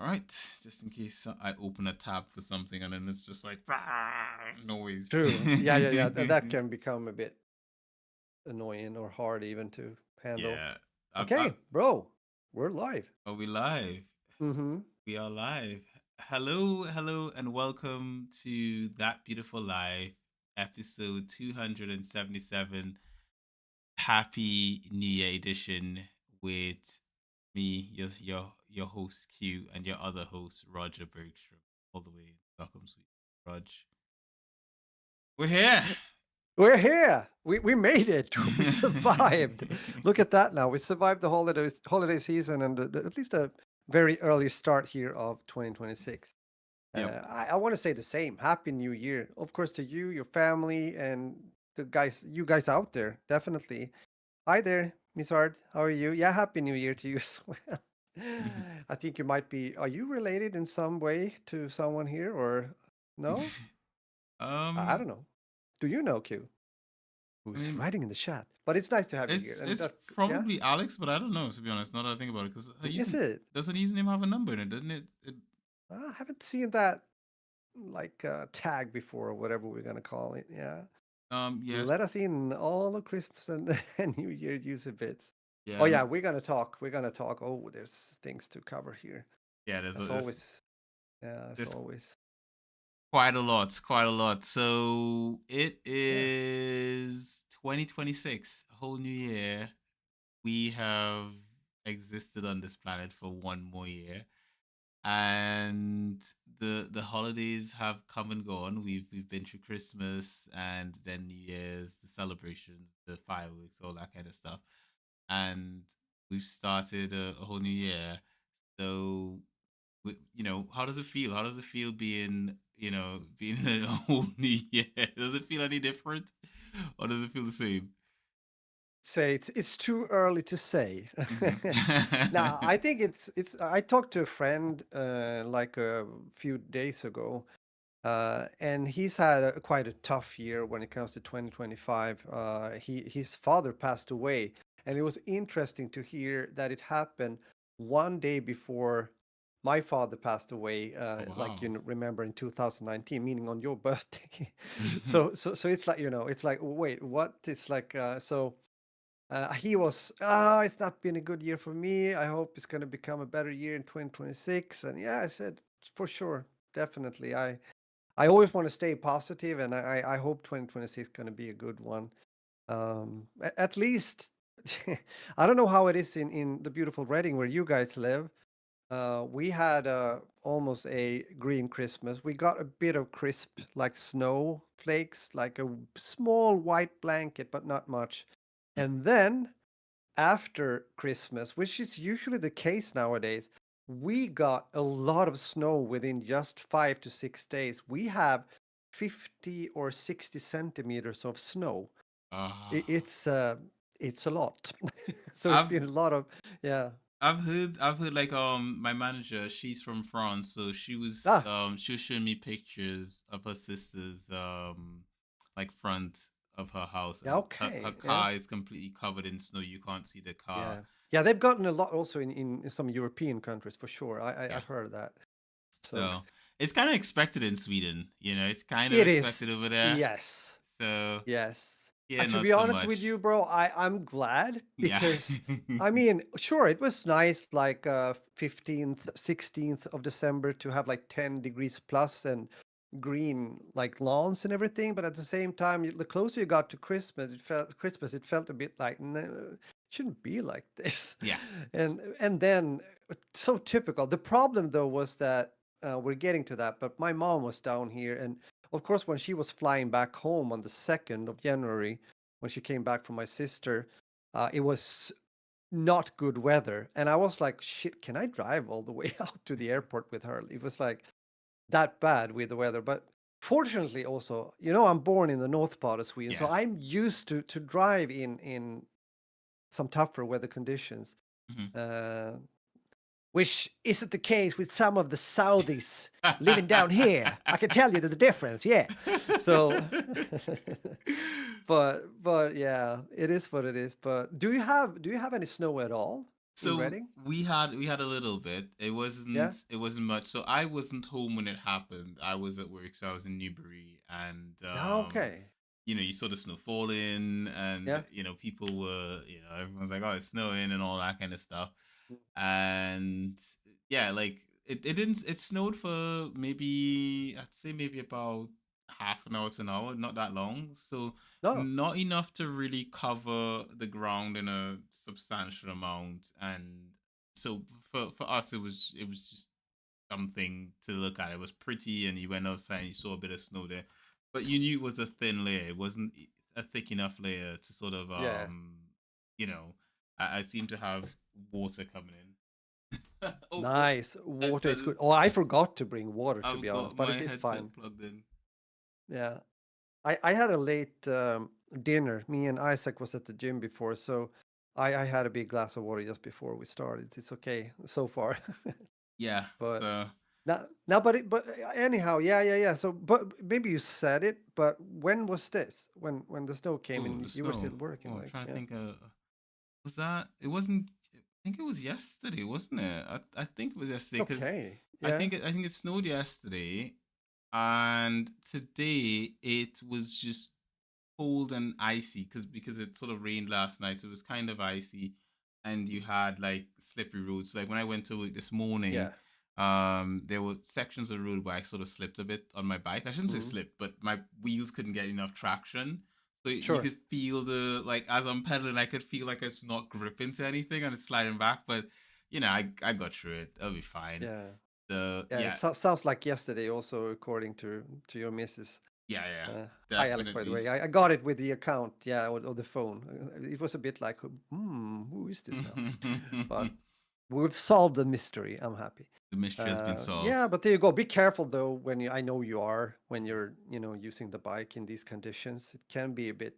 right? Just in case I open a tab for something and then it's just like noise. True. Yeah. That can become a bit annoying or hard even to handle. Yeah. Okay, bro, we're live. Are we live? Mm-hmm. We are live. Hello, and welcome to That Beautiful Life, episode 277. Happy New Year edition with me, your host Q, and your other host Roger Bergstrom, all the way in Stockholm, Sweden. Rog, we're here. We're here. We made it. We survived. Look at that now. We survived the holiday season and at least a very early start here of 2026. Yep. I want to say the same. Happy New Year, of course, to you, your family, and you guys out there. Definitely. Hi there, Miss Hart. How are you? Yeah, Happy New Year to you as well. I think you might be. Are you related in some way to someone here, or no? I um, don't know. Do you know Q? I Who's mean, writing in the chat? But it's nice to have you here. And it's that, yeah, probably Alex, but I don't know to be honest. Now that I think about it, because her is using it? doesn't her username have a number in it? Doesn't it? I haven't seen that like tag before, or whatever we're gonna call it. Yeah. Yes, Let us in all of Christmas and, and New Year user bits. Oh yeah, yeah, we're gonna talk. We're gonna talk. Oh, there's things to cover here. yeah. As always. Yeah, as There's always. quite a lot. So it Yeah. is 2026, a whole new year. We have existed on this planet for one more year, and the holidays have come and gone. We've been through Christmas and then New Year's, the celebrations, the fireworks, all that kind of stuff, and we've started a whole new year. So, how does it feel? How does it feel being being in a whole new year? Does it feel any different, or does it feel the same? Say it's too early to say. Hmm. Now, I think it's I talked to a friend like a few days ago, and he's had quite a tough year when it comes to 2025. His father passed away, and it was interesting to hear that it happened one day before my father passed away. Oh Like wow. remember in 2019, meaning on your birthday. So it's like it's like wait, what? It's like he was, it's not been a good year for me. I hope it's going to become a better year in 2026. And yeah, I said, for sure, definitely. I always want to stay positive, and I hope 2026 is going to be a good one. At least, I don't know how it is in the beautiful Reading where you guys live. We had almost a green Christmas. We got a bit of crisp, like snow flakes, like a small white blanket, but not much. And then after Christmas, which is usually the case nowadays, we got a lot of snow within just 5 to 6 days. We have 50 or 60 centimeters of snow. I- Ah, It's uh, it's a lot. So it's I've been a lot of, yeah. I've heard like my manager, she's from France, so Ah, she was showing me pictures of her sister's like front of her house, yeah, and her okay, yeah, car is completely covered in snow. You can't see the car. yeah, yeah. They've gotten a lot also in some European countries for sure. Yeah. I've heard of that. So So it's kind of expected in Sweden, it's kind of it is, expected over there. yes. So Yes. yeah, To not be so honest with much. you, bro, I'm glad Yeah. because I mean, sure, it was nice like 15th, 16th of December to have like 10 degrees plus and green like lawns and everything, but at the same time, the closer you got to Christmas, it felt a bit like no, it shouldn't be like this. Yeah. And then so typical. The problem though was that we're getting to that, but my mom was down here and of course, when she was flying back home on the 2nd of January, when she came back from my sister, it was not good weather. And I was like, shit, can I drive all the way out to the airport with her? It was like that bad with the weather. But fortunately, also, I'm born in the north part of Sweden, so Yes. I'm used to drive in some tougher weather conditions. Mhm. Uh, which isn't the case with some of the Saudis living down here. I can tell you the difference. Yeah. So, but yeah, it is what it is. But do you have any snow at all? in So Reading? we had a little bit. Yeah. It wasn't much. So I wasn't home when it happened. I was at work, so I was in Newbury, and Ah, okay. you saw the snow falling, and Yeah. people were, everyone's like, oh, it's snowing and all that kind of stuff, Mm. and yeah, like it didn't. It snowed for maybe, I'd say maybe about half an hour to an hour, not that long. So No. not enough to really cover the ground in a substantial amount, and so for us it was just something to look at. It was pretty, and you went outside and you saw a bit of snow there, but you knew it was a thin layer. It wasn't a thick enough layer to sort of Yeah. you know I seem to have water coming in. Oh, Nice. Water is headset good. is. Oh, I forgot to bring water, to I've be got honest, but my it's fine. headset plugged in. Yeah. I had a late dinner. Me and Isaac was at the gym before, so I had a big glass of water just before we started. It's okay so far. Yeah, But so. now, but anyhow, yeah. So, but maybe you said it, but when was this? When the snow came Oh, and the you were snow. still working, Oh, I'm like, trying to yeah. think. Was that? It wasn't. I think it was yesterday, wasn't it? I think it was yesterday because Okay, yeah, I think it snowed yesterday, and today it was just cold and icy because it sort of rained last night, so it was kind of icy, and you had like slippery roads. So, like when I went to work this morning, yeah. there were sections of the road where I sort of slipped a bit on my bike. I shouldn't say Mm, slip, but my wheels couldn't get enough traction. So you sure. could feel the, like, as I'm pedaling, I could feel like it's not gripping to anything and it's sliding back. But I got through it. I'll be fine. Yeah, So yeah. It yeah, sounds like yesterday, also according to your missus. yeah, Hi, Alex. By the definitely. way, I got it with the account, yeah, or the phone. It was a bit like, who is this now? But we've solved the mystery. I'm happy. The mystery has been Yeah, solved. but there you go. Be careful though when I know you are when you're using the bike in these conditions. It can be a bit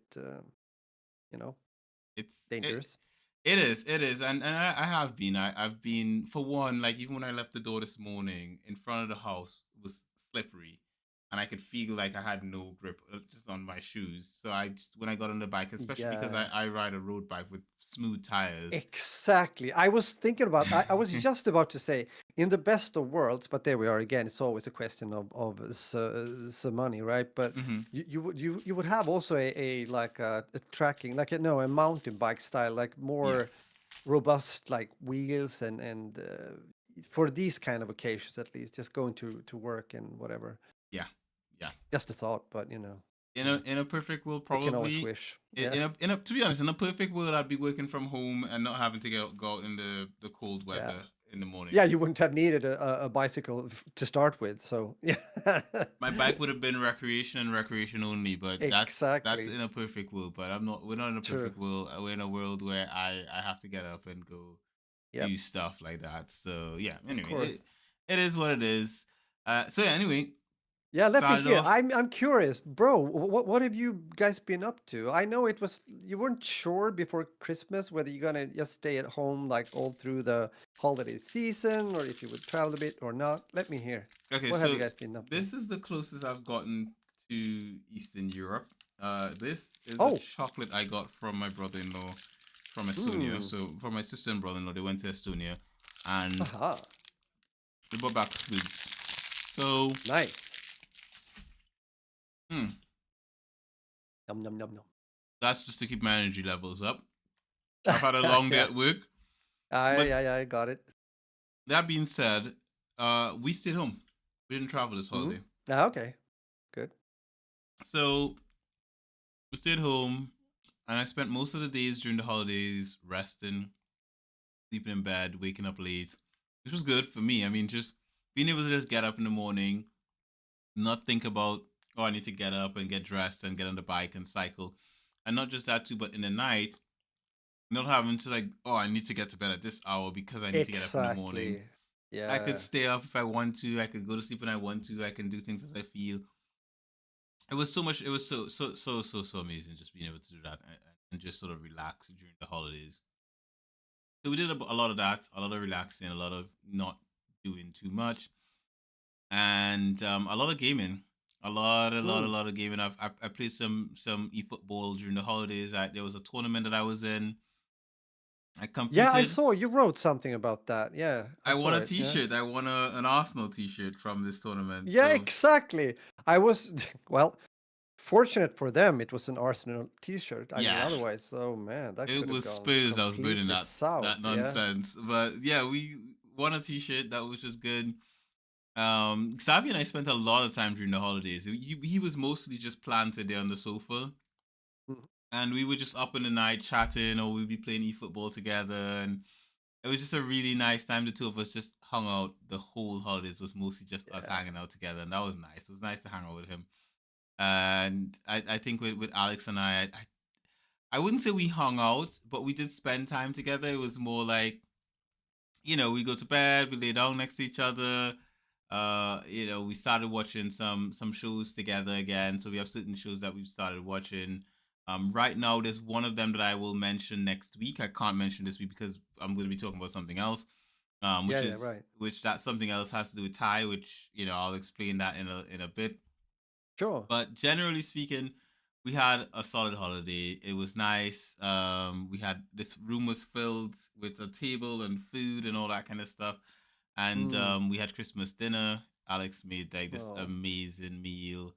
you know It's it, dangerous. it is, and I have been. I've been, for one, like even when I left the door this morning, in front of the house was slippery, and I could feel like I had no grip just on my shoes. So I just, when I got on the bike, especially because Yeah. I ride a road bike with smooth tires. Exactly. I was thinking about. I was just about to say, in the best of worlds, but there we are again. It's always a question of some money, right? But Hmm. you would have also a like a tracking, like a mountain bike style, like more Yes. robust, like wheels and for these kind of occasions at least, just going to work and whatever. Yeah. Yeah. Just a thought, but In a perfect world, we can always probably. wish. Yeah. In a to be honest, in a perfect world, I'd be working from home and not having to go out in the cold Yeah. weather in the morning. Yeah, you wouldn't have needed a bicycle to start with. So yeah. My bike would have been recreation and recreation only, but that's Exactly. in a perfect world. But I'm not. We're not in a True. perfect world. We're in a world where I have to get up and go Yep. do stuff like that. So yeah. Of Anyway, course. it is what it is. So yeah, anyway, Yeah, let me started hear. off. I'm curious, bro. What have you guys been up to? I know it was you weren't sure before Christmas whether you're gonna just stay at home like all through the holiday season or if you would travel a bit or not. Let me hear. Okay, What have you so guys been up to? this is the closest I've gotten to Eastern Europe. This is a Oh, chocolate I got from my brother-in-law from Estonia. hmm. So from my sister and brother-in-law, they went to Estonia, and Aha. they brought back food. So, Nice. hmm, Yum yum yum yum. that's just to keep my energy levels up. I've had a long day Yeah. at work, I but I I got it. that being said, we stayed home. We didn't travel this Hmm. holiday, Ah, okay. Good. so we stayed home, and I spent most of the days during the holidays resting, sleeping in bed, waking up late, which was good for me. I mean, just being able to just get up in the morning, not think about, oh, I need to get up and get dressed and get on the bike and cycle, and not just that too, but in the night, not having to, like, oh, I need to get to bed at this hour because I need to get up in the morning. Exactly. I could Yeah. stay up if I want to. I could go to sleep when I want to. I can do things as I feel. It was so much. It was so amazing just being able to do that and just sort of relax during the holidays. So we did a lot of that, a lot of relaxing, a lot of not doing too much, and a lot of gaming, Mm. a lot of gaming. I played some eFootball during the holidays. There was a tournament that I was in, I Yeah, I competed. saw you wrote something about that. Yeah, I I won saw a it. Yeah. T-shirt. I won an Arsenal T-shirt from this tournament. Yeah, So exactly. I was well, fortunate for them it was an Arsenal t-shirt. I mean, yeah, otherwise, oh man, that it could have was gone Spurs. I was burning completely that south. Yeah. nonsense. But yeah, we won a T-shirt. That was just good. Xavi and I spent a lot of time during the holidays. He was mostly just planted there on the sofa, Mhm. and we were just up in the night chatting, or we'd be playing eFootball together, and it was just a really nice time. The two of us just hung out the whole holidays. Was mostly just us Yeah. hanging out together, and that was nice. It was nice to hang out with him. And I think with Alex and I wouldn't say we hung out, but we did spend time together. It was more like, we go to bed, we lay down next to each other. We started watching some shows together again. So we have certain shows that we've started watching. Right now, there's one of them that I will mention next week. I can't mention this week because I'm going to be talking about something else. Yeah, yeah, right. Which that something else has to do with Thai, which I'll explain that in a bit. Sure. But generally speaking, we had a solid holiday. It was nice. We had this room was filled with a table and food and all that kind of stuff. And Mm. we had Christmas dinner. Alex made like this Oh. amazing meal,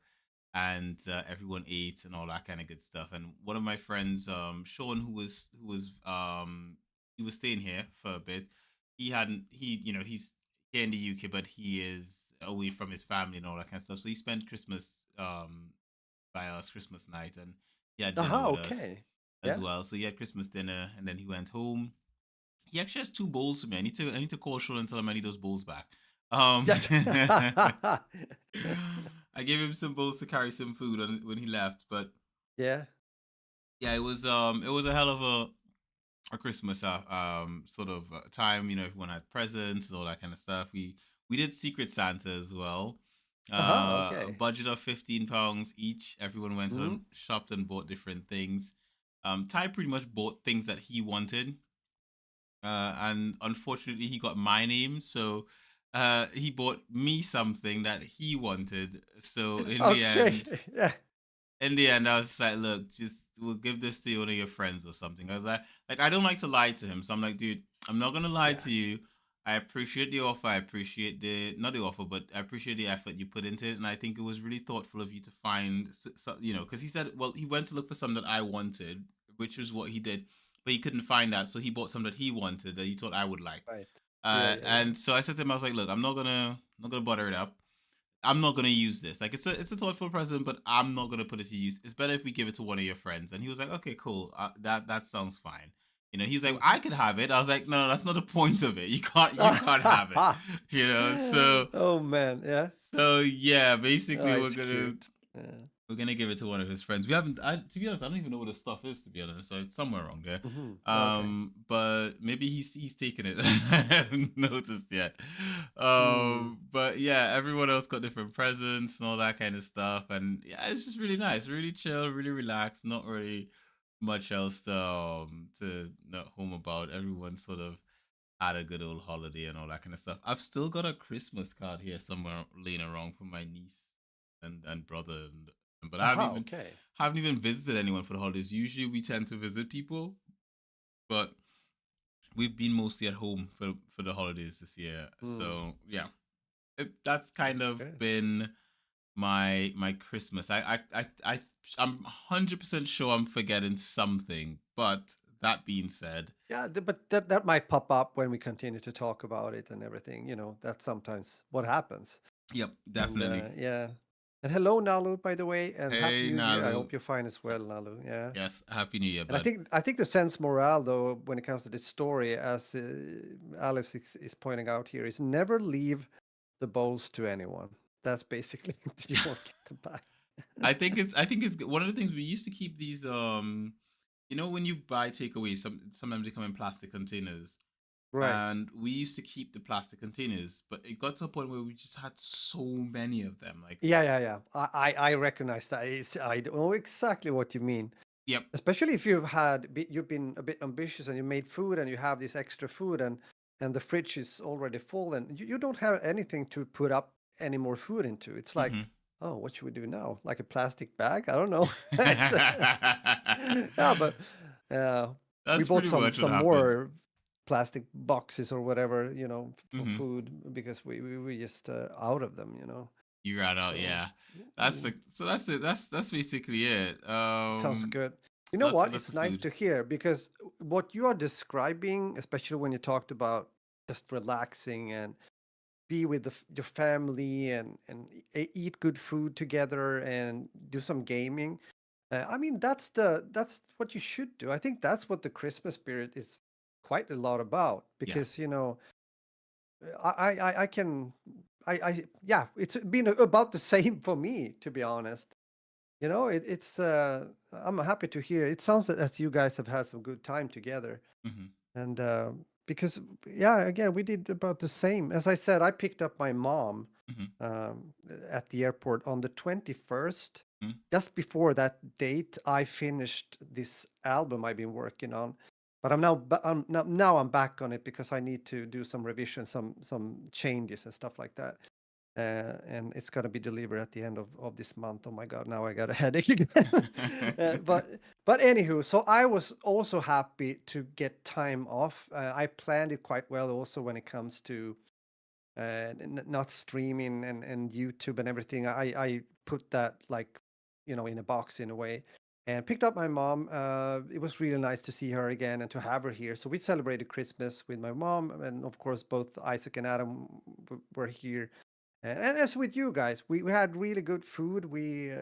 and everyone ate and all that kind of good stuff. And one of my friends, Sean, he was staying here for a bit. He's here in the UK, but he is away from his family and all that kind of stuff. So he spent Christmas by us Christmas night, and he had dinner Aha, with us okay. as Yeah. well. So he had Christmas dinner, and then he went home. He actually has two bowls for me. I need to call Sean and tell him I need those bowls back. Yes. I gave him some bowls to carry some food when he left, but Yeah. yeah, it was a hell of a Christmas sort of time. Everyone had presents and all that kind of stuff. We did Secret Santa as well. Aha, A okay. budget of £15 each. Everyone went Mm. and shopped and bought different things. Ty pretty much bought things that he wanted, and unfortunately he got my name, so he bought me something that he wanted. So Okay. Yeah. in the end, I was just like, look, just we'll give this to one of your friends or something. I was like, I don't like to lie to him, so I'm like, dude, I'm not gonna lie Yeah. to you. I appreciate the offer. I appreciate the not the offer, but I appreciate the effort you put into it, and I think it was really thoughtful of you to find, because he said, well, he went to look for some that I wanted, which was what he did, but he couldn't find that, so he bought some that he wanted that he thought I would like. Right. Yeah, yeah, yeah. And so I said to him, I was like, look, I'm not gonna butter it up. I'm not gonna use this. Like it's a thoughtful present, but I'm not gonna put it to use. It's better if we give it to one of your friends. And he was like, okay, cool. That sounds fine. He's like, I Mhm. could have it. I was like, no, that's not the point of it. You can't have it. So Oh man, yeah. yeah, basically Oh, it's cute. Yeah. we're gonna give it to one of his friends. We haven't. To be honest, I don't even know what the stuff is. To be honest, so it's somewhere around there. Hmm. Okay. But maybe he's taken it. I haven't noticed yet. Mm. But yeah, everyone else got different presents and all that kind of stuff, and yeah, it's just really nice, really chill, really relaxed. Not really much else to not home about. Everyone sort of had a good old holiday and all that kind of stuff. I've still got a Christmas card here somewhere laying around for my niece and brother, but I haven't Aha, even okay. haven't even visited anyone for the holidays. Usually we tend to visit people, but we've been mostly at home for the holidays this year. Mm. So yeah, that's kind of Good. been my Christmas. I'm 100% sure I'm forgetting something, but that being said, Yeah, but that might pop up when we continue to talk about it and everything. That's sometimes what happens. yep, And definitely. yeah. And hello, Nalu, by the way, and happy Hey New Year. I Nalu, hope you're fine as well, Nalu. Yeah. yes, happy New Year, And I bud. think I think the sense morale, though, when it comes to this story, as Alice is pointing out here, is never leave the bowls to anyone. That's basically you won't get them back. I think it's one of the things we used to keep these. When you buy takeaways, sometimes they come in plastic containers, Right. and we used to keep the plastic containers, but it got to a point where we just had so many of them. Like, Yeah, yeah, yeah. I recognize that. I know exactly what you mean. yep, Especially if you've been a bit ambitious and you made food and you have this extra food and the fridge is already full and you don't have anything to put up any more food into. It's hmm like, oh, what should we do now? Like a plastic bag? I don't know. It's, yeah, but yeah. We That's bought pretty much what some happened. more plastic boxes or whatever, for Hmm. food because we just out of them, You ran out, So yeah. That's mm, the so that's it. That's basically it. sounds good. You know Lots what? and lots It's of nice food. to hear because what you are describing, especially when you talked about just relaxing and be with your family and eat good food together and do some gaming. I mean, that's what you should do. I think that's what the Christmas spirit is quite a lot about Yeah. because I can I yeah, it's been about the same for me, to be honest. It's I'm happy to hear. It sounds as you guys have had some good time together. Hmm. And because, yeah, again, we did about the same. As I said, I picked up my mom Hmm. at the airport on the 21st. Hmm. Just before that date, I finished this album I've been working on. But now I'm back on it because I need to do some revision, some changes and stuff like that. And it's gonna be delivered at the end of this month. Oh my God, now I got a headache again. But anywho, so I was also happy to get time off. I planned it quite well also when it comes to not streaming and YouTube and everything. I put that like in a box in a way. And picked up my mom. It was really nice to see her again and to have her here. So we celebrated Christmas with my mom, and of course both Isaac and Adam were here. And as with you guys, we had really good food. We,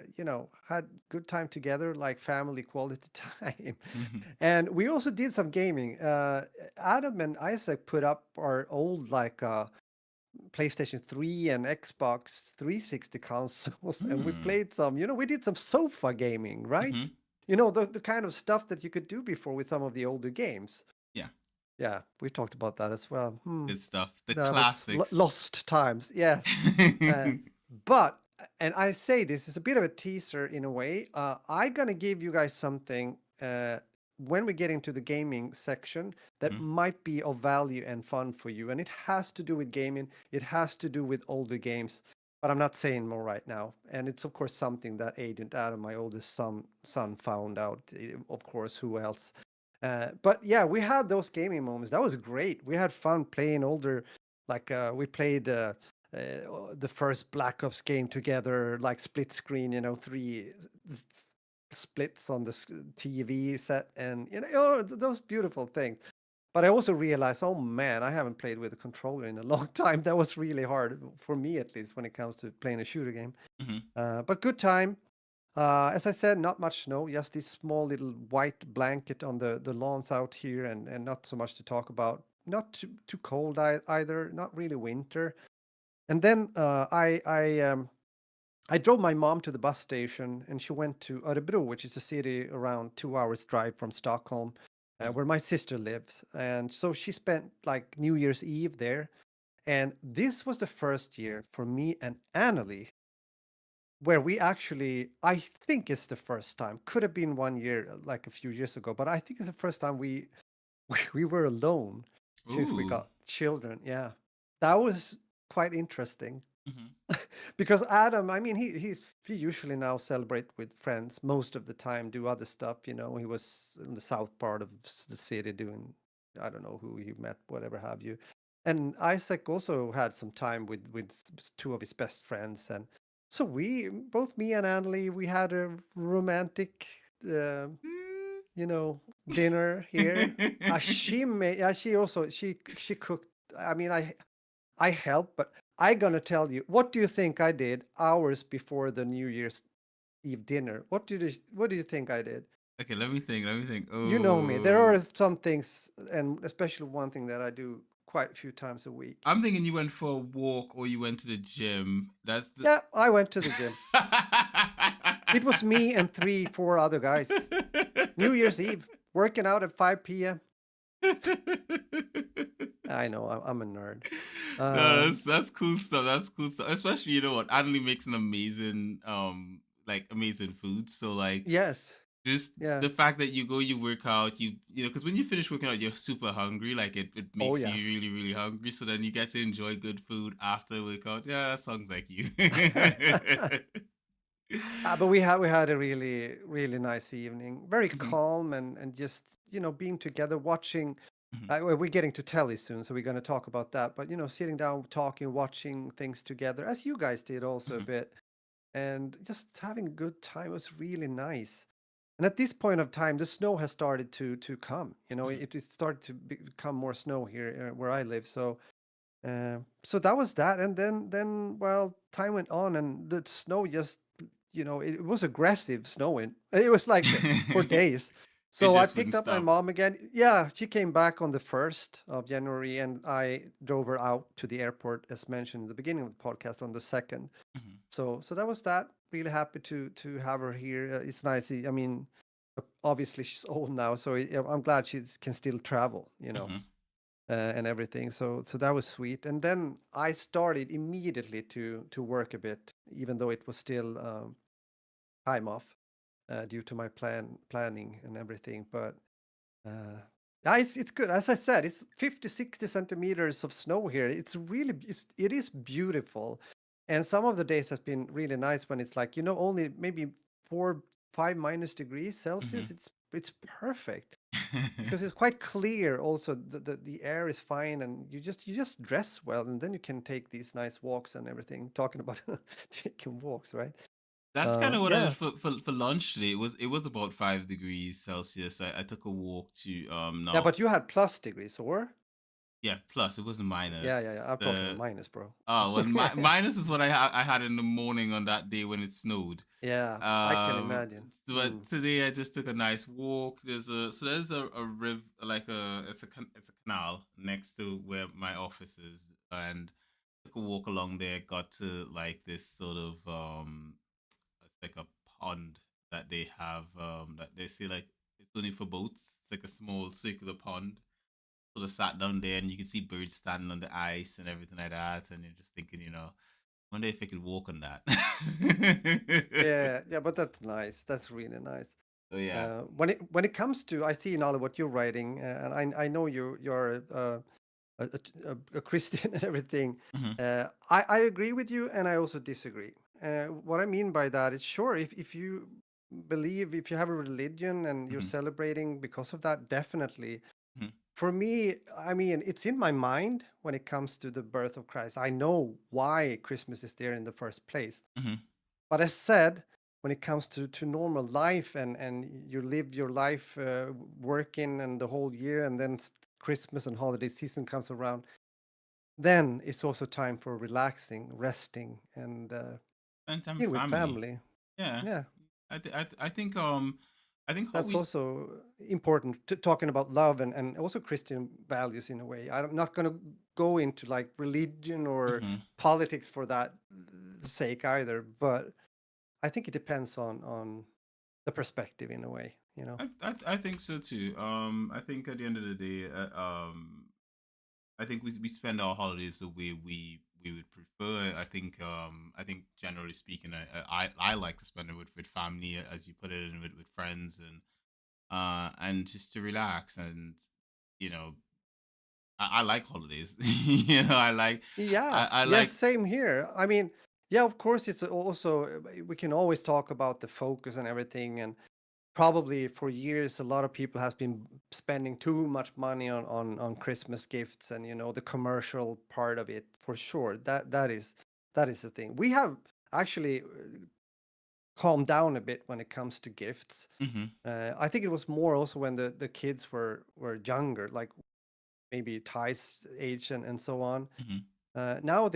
had good time together, like family quality time. Hmm. And we also did some gaming. Adam and Isaac put up our old, like, PlayStation 3 and Xbox 360 consoles, and we Hmm. played some, we did some sofa gaming, right? Hmm. The kind of stuff that you could do before with some of the older games. Yeah. Yeah, we talked about that as well. Good stuff. The That was classics. lost times. Yes. Uh, but and I say this is a bit of a teaser in a way. I'm gonna give you guys something when we get into the gaming section that Mhm. might be of value and fun for you, and it has to do with gaming. It has to do with older games, but I'm not saying more right now. And it's of course something that Agent Adam, my oldest son found out. Of course, who else? But yeah, we had those gaming moments. That was great. We had fun playing older, like we played the first Black Ops game together, like split screen, three splits on the TV set, and those beautiful things. But I also realized, oh man, I haven't played with a controller in a long time. That was really hard for me, at least, when it comes to playing a shooter game. Mhm. But good time. As I said, not much snow, just this small little white blanket on the lawns out here, and not so much to talk about. Not too cold either, not really winter. And then I drove my mom to the bus station, and she went to Örebro, which is a city around 2 hours drive from Stockholm, Mhm. where my sister lives. And so she spent like New Year's Eve there. And this was the first year for me and Annalie where we actually, I think it's the first time, could have been one year, like a few years ago, but I think it's the first time we were alone since we Ooh. got children. Yeah, that was quite interesting Mhm. because Adam, I mean, he usually now celebrate with friends most of the time, do other stuff. He was in the south part of the city doing, I don't know who he met, whatever have you. And Isaac also had some time with two of his best friends, and so both me and Annalie, we had a romantic, uh, you know, dinner here. She made, she also she cooked. I mean, I helped, but I gonna tell you, what do you think I did hours before the New Year's Eve dinner? What do you think I did? Okay, let me think. Let me think. You know me. There Oh, are some things, and especially one thing that I do quite a few times a week. I'm thinking you went for a walk or you went to the gym. That's the. Yeah, I went to the gym. It was me and three, four other guys. New Year's Eve, working out at 5 p.m. I know, I'm a nerd. No, Um, that's cool stuff. That's cool stuff. Especially, you know what, Annalie makes an amazing like amazing food. So like yes, just yeah. the fact that you go, you work out, you know, because when you finish working out, you're super hungry. Like it Oh makes you yeah. really, really hungry. So then you get to enjoy good food after workout. Yeah, that sounds like you. But we had a really nice evening, very Mhm, calm and just being together, watching. mhm, We're getting to Tele soon, so we're going to talk about that. But sitting down, talking, watching things together, as you guys did also a mhm, bit, and just having a good time was really nice. And at this point of time, the snow has started to come. mhm. It started to become more snow here where I live. So that was that, and then well, time went on, and the snow just, it was aggressive snowing. It was like for days. It So I just picked wouldn't up my stop. mom again. Yeah, she came back on the 1st of January, and I drove her out to the airport, as mentioned in the beginning of the podcast, on the 2nd. Mhm, So that was that. Really happy to have her here. It's nice. I mean, obviously she's old now, so I'm glad she can still travel. mhm, And everything. So that was sweet. And then I started immediately to work a bit, even though it was still time off due to my planning and everything. But yeah, it's good. As I said, it's 50, 60 centimeters of snow here. It is beautiful. And some of the days has been really nice when it's like, only maybe 4, 5 minus degrees mhm. Celsius. It's perfect because it's quite clear also. The air is fine, and you just dress well, and then you can take these nice walks and everything. Talking about taking walks, right? That's kind of what I Yeah. did for lunch today. It was about 5 degrees Celsius. I took a walk to Yeah, now. but you had plus degrees, or? Yeah, plus it wasn't Yeah. minus. I'm talking about minus, bro. Oh well, minus is what I had in the morning on that day when it snowed. Yeah, I can imagine. But today I just took a nice walk. There's a river, like it's a canal next to where my office is, and took a walk along there. Got to like this sort of it's like a pond that they have that they say like it's only for boats. It's like a small circular pond. Sort of sat down there and you can see birds standing on the ice and everything like that, and you're just thinking, one day if I could walk on that. Yeah, but that's nice. That's really nice. So yeah. When it comes to, I see now what you're writing, and I know you're a Christian and everything. Hmm. I agree with you, and I also disagree. What I mean by that is, sure, if you believe, if you have a religion and you're Hmm. celebrating because of that, definitely. Hmm. For me, I mean, it's in my mind when it comes to the birth of Christ. I know why Christmas is there in the first place. Hmm. But as said, when it comes to normal life, and you live your life working and the whole year, and then Christmas and holiday season comes around, then it's also time for relaxing, resting, and Spend time with being with family. family. Yeah. Yeah, I think what that's we. also important to talking about love and also Christian values in a way. I'm not going to go into like religion or Mhm. politics for that sake either, but I think it depends on the perspective in a way. I think so too. I think at the end of the day, I think we spend our holidays the way we would prefer. I think generally speaking, I like to spend it with family, as you put it, and with friends, and just to relax. And you know I like holidays. I like Yeah, I yes, like. same here. I mean, yeah, of course, it's also, we can always talk about the focus and everything, and probably for years a lot of people has been spending too much money on Christmas gifts, and the commercial part of it, for sure. That is the thing. We have actually calmed down a bit when it comes to gifts. Mhm, I think it was more also when the kids were younger, like maybe Ty's age and so on. mhm. Now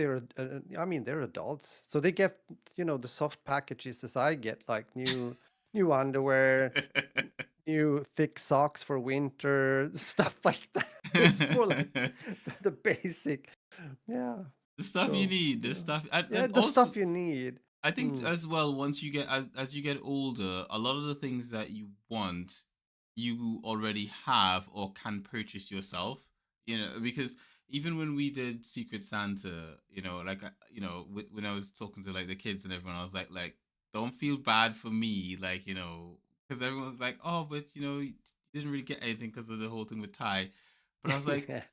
I mean, they're adults, so they get, the soft packages as I get, like new underwear, new thick socks for winter, stuff like that. It's more like the basic, yeah. The stuff you So, need, the stuff, yeah, and the also stuff you need. I think Mm. as well, once you get as you get older, a lot of the things that you want, you already have or can purchase yourself. Because even when we did Secret Santa, like when I was talking to like the kids and everyone, I was like, don't feel bad for me, like because everyone was like, oh, but you didn't really get anything because of the whole thing with Ty. But I was like, Yeah.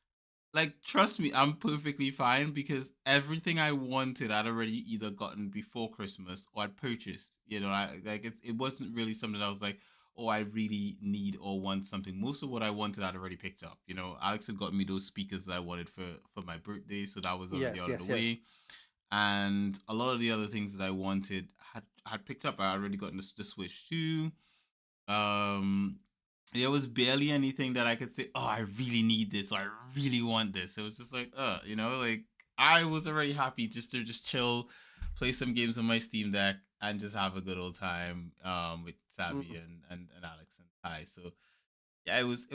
like, trust me, I'm perfectly fine because everything I wanted I'd already either gotten before Christmas or I'd purchased. It wasn't really something that I was like, oh, I really need or want something. Most of what I wanted I'd already picked up. Alex had got me those speakers that I wanted for my birthday, so that was already Yes, out of the yes, yes. way. And a lot of the other things that I wanted had picked up. I already gotten the Switch 2. Um, there was barely anything that I could say, "Oh, I really need this," or "I really want this." It was just like, like I was already happy just to just chill, play some games on my Steam Deck, and just have a good old time with Savvy Mm. and Alex and Ty. So yeah, it was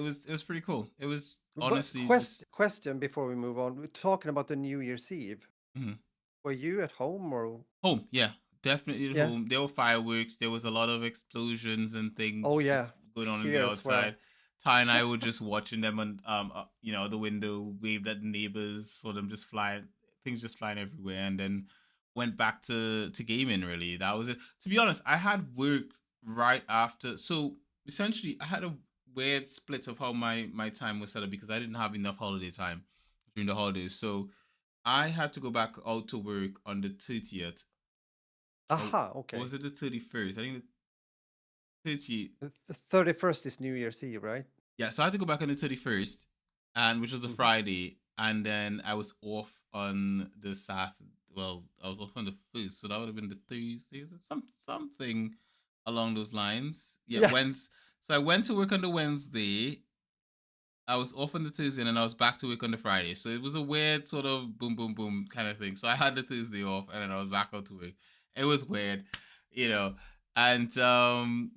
pretty cool. It was But honestly just question before we move on. We're talking about the New Year's Eve. mhm. Were you at home or? Home, yeah, definitely at Yeah. home. There were fireworks. There was a lot of explosions and things Oh yeah, just going on the here as well. outside. Ty and I were just watching them on the window, waved at the neighbors, saw them just flying, things just flying everywhere, and then went back to gaming. Really, that was it. To be honest, I had work right after, so essentially, I had a weird split of how my time was set up because I didn't have enough holiday time during the holidays, so I had to go back out to work on the 30th. Oh, Aha, or okay. was it the 31st? I think the 30th. The 31st is New Year's Eve, right? Yeah, so I had to go back on the 31st, and which was a Hmm. Friday, and then I was off on the Saturday. Well, I was off on the first, so that would have been the Thursday. Is it something along those lines? Yeah, Yeah. Wednesday. So I went to work on the Wednesday. I was off on the Tuesday and then I was back to work on the Friday. So it was a weird sort of boom, boom, boom kind of thing. So I had the Tuesday off and then I was back out to work. It was weird, you know. And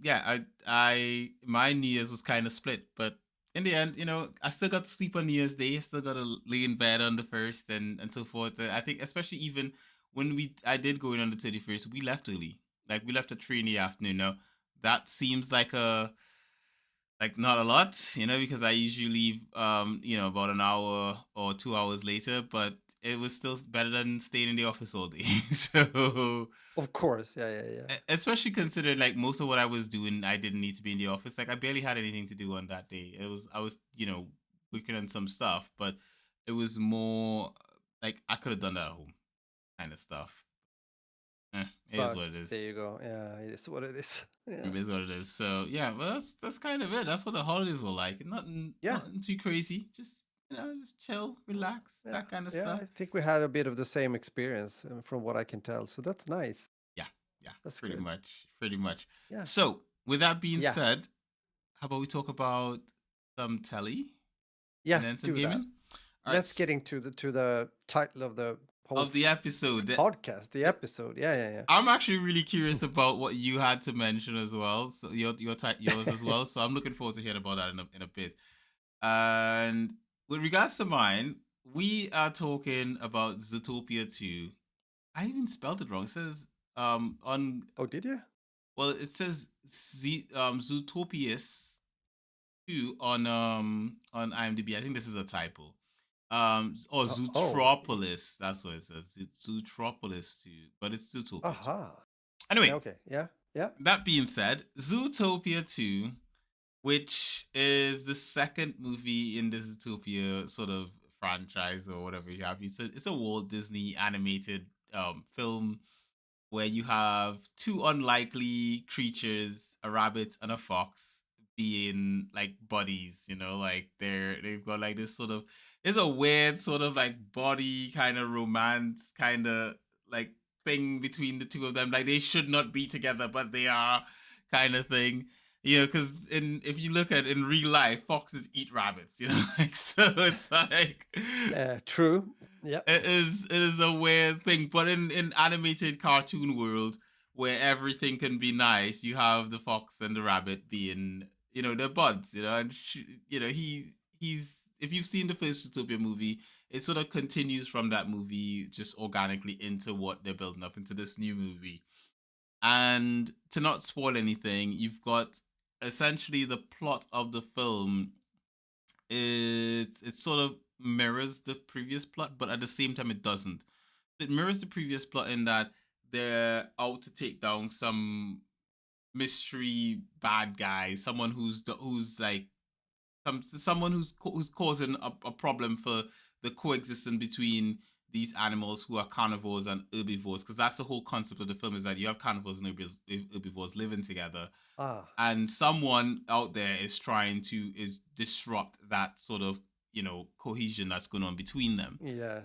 yeah, I my New Year's was kind of split, but in the end, I still got to sleep on New Year's Day. I still got to lay in bed on the first and so forth. I think especially even when I did go in on the 31st, we left early. Like we left at 3 in the afternoon. Now that seems like not a lot, because I usually leave about an hour or 2 hours later, but it was still better than staying in the office all day. So Of course. Yeah, yeah, yeah. especially considering like most of what I was doing, I didn't need to be in the office. Like I barely had anything to do on that day. I was working on some stuff, but it was more like I could have done that at home kind of stuff. It is But what it is. there you go. Yeah, it is what it is. Yeah. It is what it is. So yeah, well that's kind of it. That's what the holidays were like. Nothing Yeah. nothing too crazy. Just chill, relax, Yeah. that kind of Yeah. stuff. I think we had a bit of the same experience from what I can tell. So that's nice. Yeah, yeah, That's pretty good. much. Pretty much. Yeah. So with that being Yeah. said, how about we talk about some Tele Yeah. and then some Do that. gaming? All right. Let's get into the title of the whole Of the episode. podcast, the episode. Yeah, yeah, I'm actually really curious about what you had to mention as well. So yours as yeah. well. So I'm looking forward to hearing about that in a bit. And with regards to mine, we are talking about Zootopia 2. I even spelled it wrong. It says on Oh, did you? well, it says Zootopias 2 on IMDb. I think this is a typo. Or Oh. Zootropolis. That's what it says. It's Zootropolis 2, but it's Zootopia 2. Aha. Anyway, Okay. Yeah. Yeah. that being said, Zootopia 2, which is the second movie in the Zootopia sort of franchise or whatever you have. It's a Walt Disney animated film where you have two unlikely creatures, a rabbit and a fox, being like buddies. Like they've got like this sort of it's a weird sort of like body kind of romance kind of like thing between the two of them. Like they should not be together, but they are kind of thing. Because if you look at in real life, foxes eat rabbits. Like so it's like True. Yeah. it is a weird thing, but in animated cartoon world where everything can be nice, you have the fox and the rabbit being they're buds, and he's if you've seen the first Zootopia movie, it sort of continues from that movie just organically into what they're building up into this new movie. And to not spoil anything, you've got essentially the plot of the film. It sort of mirrors the previous plot, but at the same time it doesn't. It mirrors the previous plot in that they're out to take down some mystery bad guy, someone who's like someone who's causing a problem for the coexistence between these animals who are carnivores and herbivores, because that's the whole concept of the film, is that you have carnivores and herbivores living together, Ah, and someone out there is trying to is disrupt that sort of cohesion that's going on between them. yeah.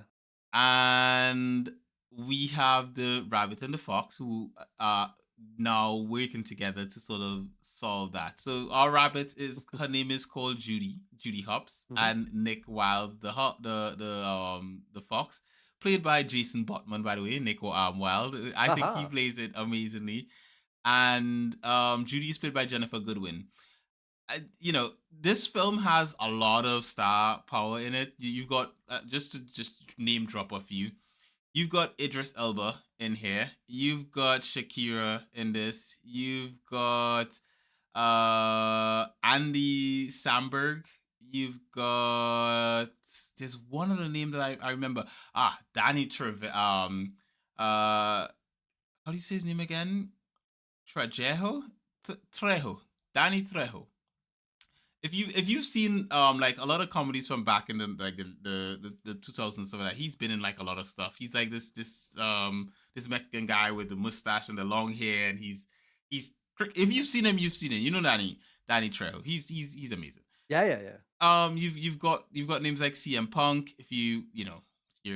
And we have the rabbit and the fox who are now working together to sort of solve that. So our rabbit is her name is called Judy Hops, Hmm. and Nick Wilde, the fox, played by Jason Botman, by the way. Nick Wilde, I think he Aha. plays it amazingly, and Judy is played by Jennifer Goodwin. This film has a lot of star power in it. You've got just to just name drop a few. You've got Idris Elba in here. You've got Shakira in this. You've got Andy Samberg. You've got there's one other name that I remember. Danny Trejo. How do you say his name again? Trejo. Trejo. Danny Trejo. If you've seen like a lot of comedies from back in the 2000s, stuff like that, he's been in like a lot of stuff. He's like this Mexican guy with the mustache and the long hair, and he's if you've seen him, you've seen him. You know Danny Trejo. He's amazing. Yeah, yeah, yeah. You've got names like CM Punk. If you're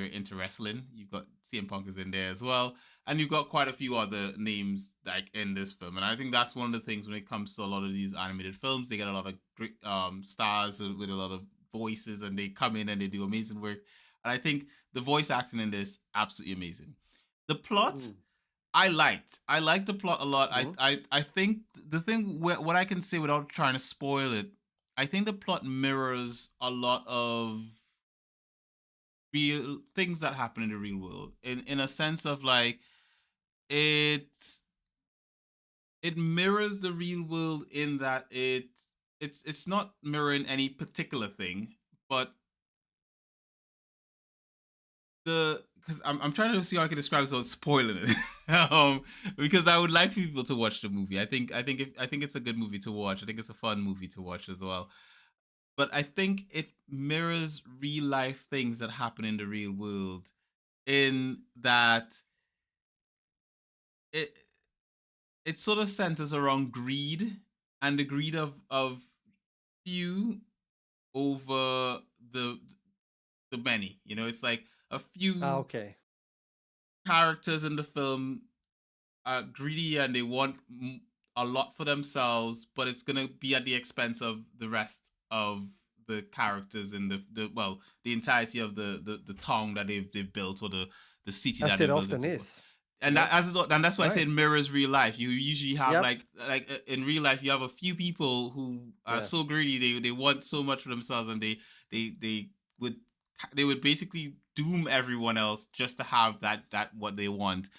into wrestling, you've got CM Punk is in there as well, and you've got quite a few other names like in this film. And I think that's one of the things when it comes to a lot of these animated films, they get a lot of great stars with a lot of voices, and they come in and they do amazing work. And I think the voice acting in this absolutely amazing. The plot, Mm. I liked the plot a lot. I Hmm. I I think the thing what I can say without trying to spoil it, I think the plot mirrors a lot of real things that happen in the real world, in a sense of like it it mirrors the real world in that it's not mirroring any particular thing, but the because I'm trying to see how I can describe this without spoiling it. Because I would like people to watch the movie. I think it's a good movie to watch. I think it's a fun movie to watch as well. But I think it mirrors real life things that happen in the real world, in that it it sort of centers around greed, and the greed of few over the many. It's like a Ah, few okay. characters in the film are greedy, and they want a lot for themselves, but it's gonna be at the expense of the rest of the characters in the entirety of the town that they've built, or the city that As it they've built often into. is. And Yep. that's why I said Right. mirrors real life. You usually have Yep. like in real life, you have a few people who are Yeah. so greedy, they want so much for themselves, and they would they would basically doom everyone else just to have that what they want.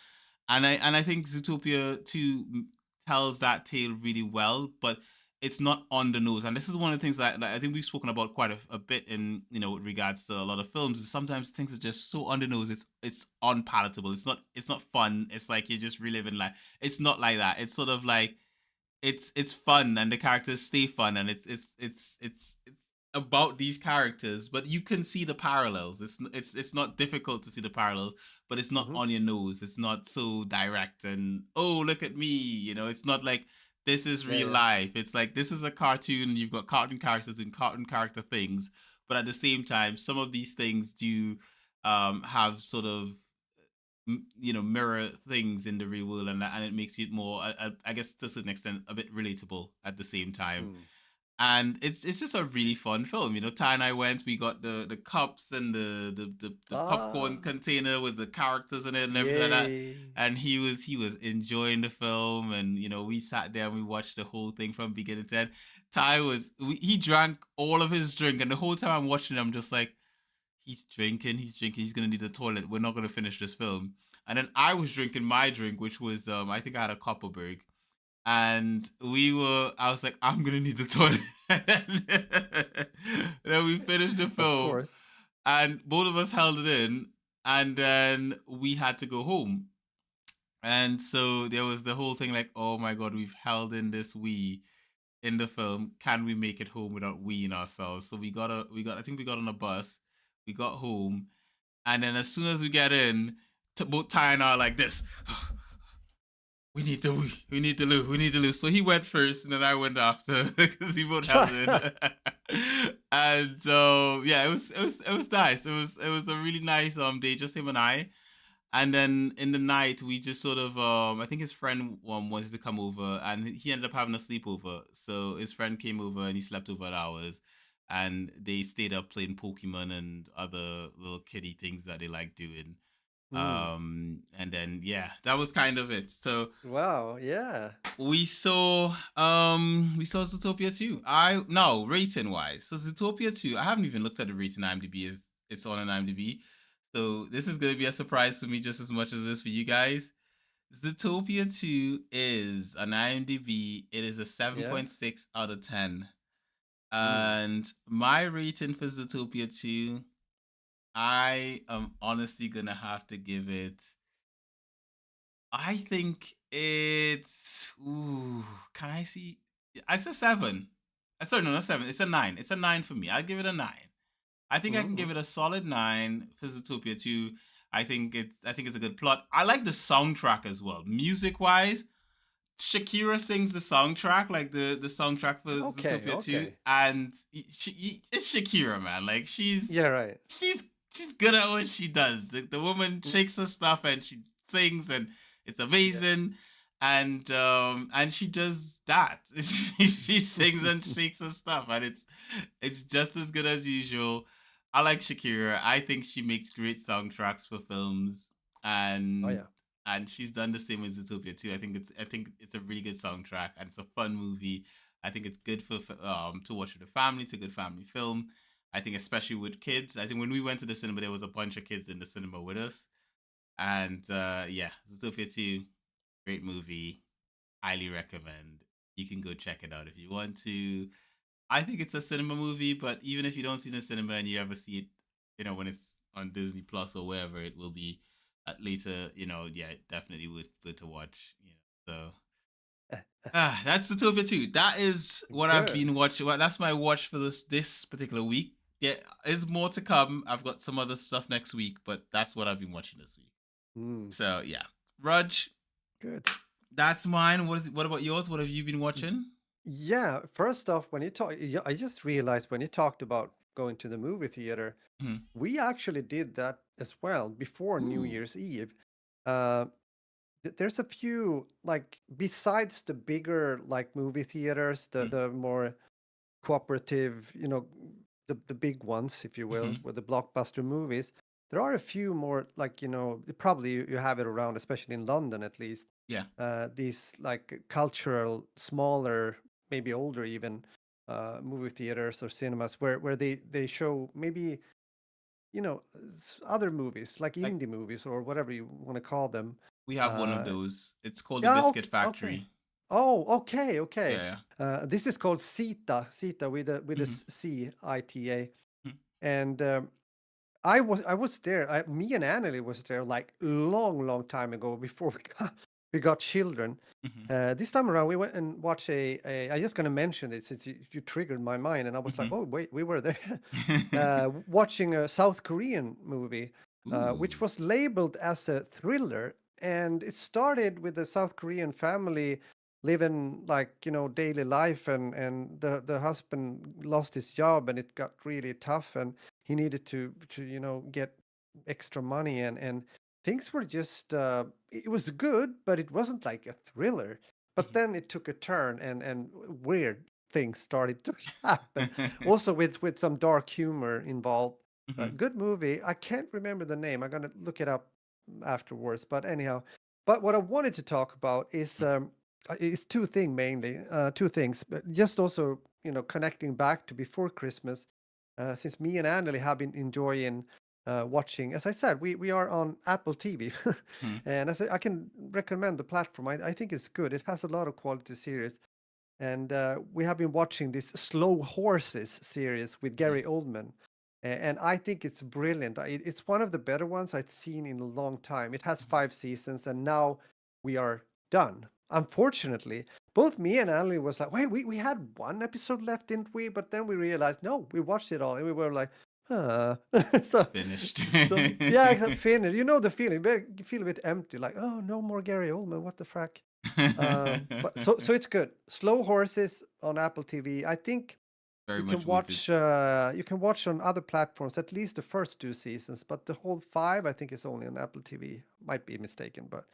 And I think Zootopia 2 tells that tale really well, but it's not on the nose. And this is one of the things that I think we've spoken about quite a bit in with regards to a lot of films. Is sometimes things are just so on the nose. It's unpalatable. It's not fun. It's like you're just reliving life. It's not like that. It's sort of like it's fun, and the characters stay fun, and it's about these characters, but you can see the parallels. It's not difficult to see the parallels, but it's not Hmm. on your nose. It's not so direct and, oh, look at me. It's not like this is Yeah, real yeah. life. It's like this is a cartoon. You've got cartoon characters and cartoon character things, but at the same time, some of these things do have sort of mirror things in the real world, and it makes it more, I guess, to a certain extent, a bit relatable at the same time. Mm. And it's just a really fun film. Ty and I went. We got the cups and the popcorn Ah, container with the characters in it and everything like that. yay. And he was enjoying the film, and we sat there and we watched the whole thing from beginning to end. He drank all of his drink, and the whole time I'm watching, I'm just like, he's drinking, he's gonna need the toilet. We're not gonna finish this film. And then I was drinking my drink, which was I think I had a Copperberg, and I was like, I'm gonna need the toilet. Then we finished the Of film, course. and both of us held it in, and then we had to go home. And so there was the whole thing like, oh my god, we've held in this wee in the film. Can we make it home without weeing ourselves? So I think we got on a bus. We got home, and then as soon as we get in, both Ty and I are like this. We need to lose, we need to lose. So he went first, and then I went after because he both held it. And so yeah, it was nice. It was a really nice day, just him and I. And then in the night, we just sort of I think his friend wanted to come over, and he ended up having a sleepover. So his friend came over and he slept over at ours, and they stayed up playing Pokemon and other little kiddie things that they like doing. Mm. And then yeah, that was kind of it. So Wow. Yeah. we saw Zootopia 2. I no rating wise. So Zootopia 2, I haven't even looked at the rating IMDb, as it's on an IMDb. So this is gonna be a surprise for me just as much as this for you guys. Zootopia 2 is an IMDb. It is a Yeah. 7.6 out of 10. Mm. And my rating for Zootopia 2, I am honestly gonna have to give it, I think it's, ooh, can I see? It's a seven. Sorry, no, not seven. It's a nine. It's a nine for me. I'll give it a nine. I think I can Mm-hmm. give it a solid nine for Zootopia 2. I think it's a good plot. I like the soundtrack as well. Music wise, Shakira sings the soundtrack, like the soundtrack for Okay. Zootopia 2, Okay. and it's Shakira, man. Like Yeah. Right. she's she's good at what she does. The woman Mm. shakes her stuff and she sings, and it's Yeah. amazing. And she does that. She sings and shakes her stuff, and it's just as good as usual. I like Shakira. I think she makes great soundtracks for films, Oh and yeah. she's done the same with Zootopia too. I think it's a really good soundtrack, and it's a fun movie. I think it's good to watch with the family. It's a good family film. I think especially with kids. I think when we went to the cinema, there was a bunch of kids in the cinema with us, and yeah, Zootopia 2, great movie. Highly recommend. You can go check it out if you want to. I think it's a cinema movie, but even if you don't see it in the cinema and you ever see it, when it's on Disney Plus or wherever it will be at later, yeah, definitely worth to watch. So that's Zootopia 2. That is what I've Good. been watching. Well, that's my watch for this particular week. Yeah, there's more to come. I've got some other stuff next week, but that's what I've been watching this week. Mm. So yeah, Rudge, Good. that's mine. What about yours? What have you been watching? Yeah. First off, when you talk, I just realized when you talked about going to the movie theater, Mhm. we actually did that as well before New Ooh. Year's Eve. Uh, there's a few like besides the bigger like movie theaters, the more cooperative, the big ones, if you will, Mm-hmm. with the blockbuster movies. There are a few more like probably you have it around, especially in London at least. Yeah. These like cultural, smaller, maybe older even movie theaters or cinemas where they show maybe other movies like Like indie movies or whatever you want to call them. we have one of Uh, those. It's called the yeah, Biscuit okay. Factory. Oh, okay, okay. Yeah. This is called Sita with a Mm-hmm. CITA, Mm-hmm. and I was there. Me and Anneli was there like long time ago before we got children. Mm-hmm. This time around, we went and watched I just gonna mention it since you triggered my mind, and I was like, Mm-hmm. oh wait, we were there watching a South Korean movie, which Ooh. was labeled as a thriller, and it started with a South Korean family living like daily life, and the husband lost his job, and it got really tough, and he needed to get extra money, and things were just it was good, but it wasn't like a thriller. But then it took a turn, and weird things started to happen, Mm-hmm. also with some dark humor involved. Mm-hmm. Good movie. I can't remember the name. I'm gonna look it up afterwards, but anyhow. But what I wanted to talk about is two things, but just also connecting back to before Christmas, since me and Anneli have been enjoying watching. As I said, we are on Apple TV, and I can recommend the platform. I think it's good. It has a lot of quality series, and we have been watching this Slow Horses series with Mm-hmm. Gary Oldman, and I think it's brilliant. It's one of the better ones I've seen in a long time. It has 5 seasons, and now we are done. Unfortunately, both me and Ali was like, wait, we had one episode left, didn't we? But then we realized, no, we watched it all, and we were like, uh. It's so finished. so yeah, exactly. Finished. You know the feeling. You feel a bit empty, like, oh, no more Gary Oldman. What the frack? But so it's good. Slow Horses on Apple TV. I think Very much wanted. you can watch on other platforms at least the first 2 seasons, but the whole 5 I think is only on Apple TV. Might be mistaken, but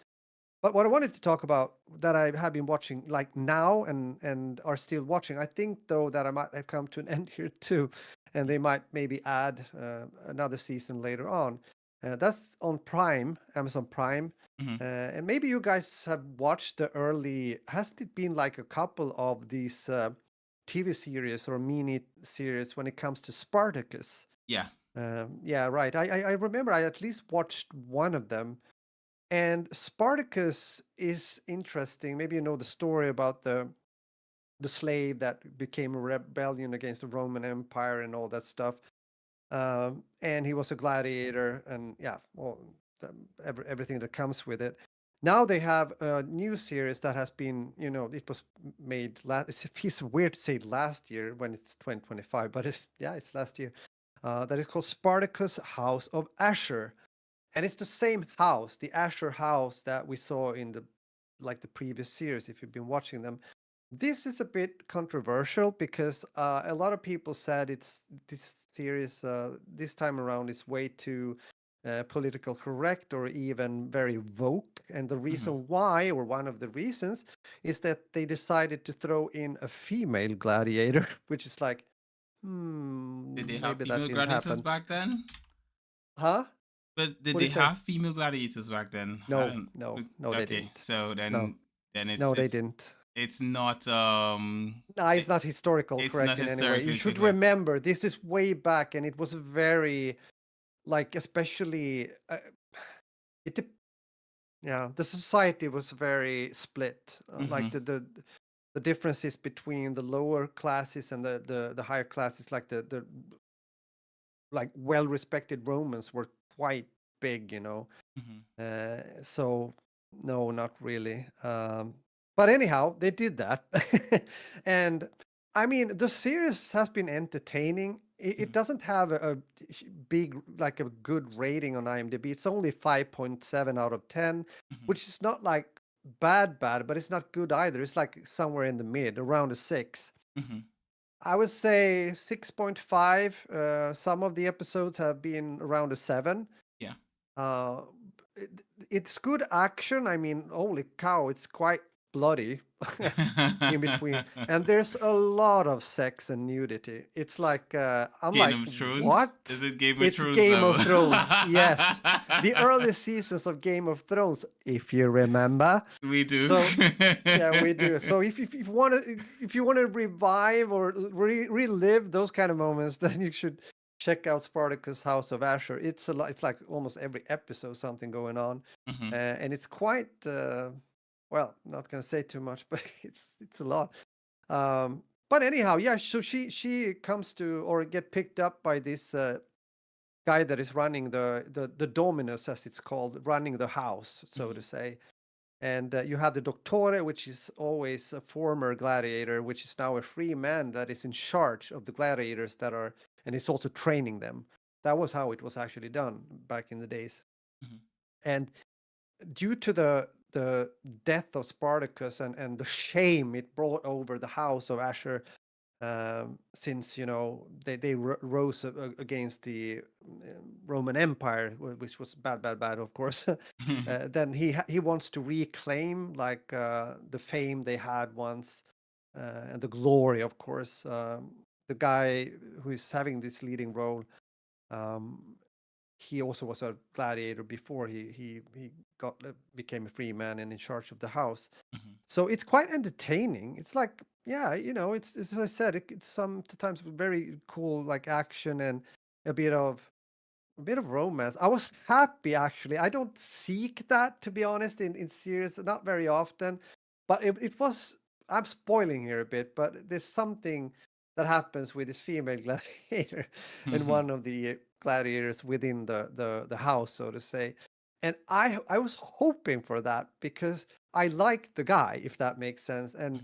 what I wanted to talk about that I have been watching like now and are still watching, I think though that I might have come to an end here too, and they might maybe add another season later on. That's on Prime, Amazon Prime, Hmm. and maybe you guys have watched the early. Hasn't it been like a couple of these TV series or mini series when it comes to Spartacus? Yeah. Yeah, right. I remember I at least watched one of them, and Spartacus is interesting. Maybe you know the story about the slave that became a rebellion against the Roman Empire and all that stuff. And he was a gladiator, and yeah, well, everything that comes with it. Now they have a new series that has been, it was made last. It feels weird to say last year when it's 2025, but it's last year. That is called Spartacus House of Ashur, and it's the same house, the Ashur house that we saw in the previous series. If you've been watching them, this is a bit controversial because a lot of people said this series this time around is way too political correct or even very woke. And the Hmm. reason why, or one of the reasons, is that they decided to throw in a female gladiator, which is like, Did they have maybe that female didn't gladiators happen. back then? Huh? But did What do they you say? have female gladiators back then? I No, don't. no, they Okay, didn't. so No, then no, they didn't. it's not No, it, it's not historical it's correct not in any way. You historically should correct. remember this is way back, and it was very like, especially it. Yeah, the society was very split. Like Hmm. the differences between the lower classes and the higher classes, like the like well respected Romans were quite big, Hmm. So no, not really. But anyhow, they did that, and I mean, the series has been entertaining. It doesn't have a big, like a good rating on IMDb. It's only 5.7 out of 10, Hmm. which is not like bad, but it's not good either. It's like somewhere in the mid, around a 6. Hmm. I would say 6.5. Some of the episodes have been around a 7. Yeah. uh, it's good action. I mean, holy cow, it's quite bloody in between, and there's a lot of sex and nudity. It's like I'm Game like, of Thrones? what? Is it Game of It's Thrones Game of level? Thrones. Yes, the early seasons of Game of Thrones, if you remember. We do. So yeah, we do. So if you want to revive or relive those kind of moments, then you should check out Spartacus House of Ashur. It's a lot. It's like almost every episode something going on, Hmm. and it's quite well. Not gonna say too much, but it's a lot. But anyhow, yeah. So she comes to or get picked up by this guy that is running the Dominus, as it's called, running the house, so to Hmm. say. And you have the Doctore, which is always a former gladiator, which is now a free man that is in charge of the gladiators that are, and is also training them. That was how it was actually done back in the days. Hmm. And due to the death of Spartacus and the shame it brought over the house of Ashur, since they rose against the Roman Empire, which was bad, of course. Then he wants to reclaim like the fame they had once, and the glory, of course. The guy who is having this leading role, um, he also was a gladiator before he got became a free man and in charge of the house. Hmm. So it's quite entertaining. It's like, yeah, it's as I said, it's sometimes very cool, like action and a bit of romance. I was happy actually. I don't seek that, to be honest, in series, not very often. But it was. I'm spoiling here a bit, but there's something that happens with this female gladiator and Hmm. one of the gladiators within the house, so to say. And I was hoping for that because I like the guy, if that makes sense. And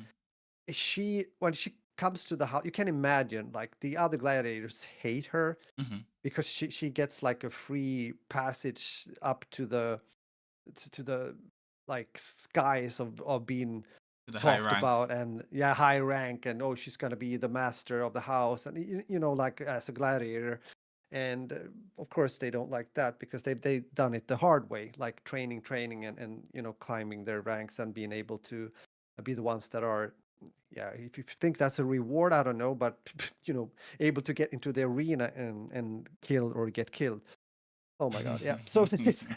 she when she comes to the house, you can imagine like the other gladiators hate her Hmm. because she gets like a free passage up to the like skies of being To the high talked ranks. about, and yeah, high rank, and oh, she's gonna be the master of the house, and like as a gladiator. And of course they don't like that because they done it the hard way, like training and climbing their ranks and being able to be the ones that are, yeah, if you think that's a reward, I don't know, but able to get into the arena and kill or get killed. Oh my god, yeah. So this,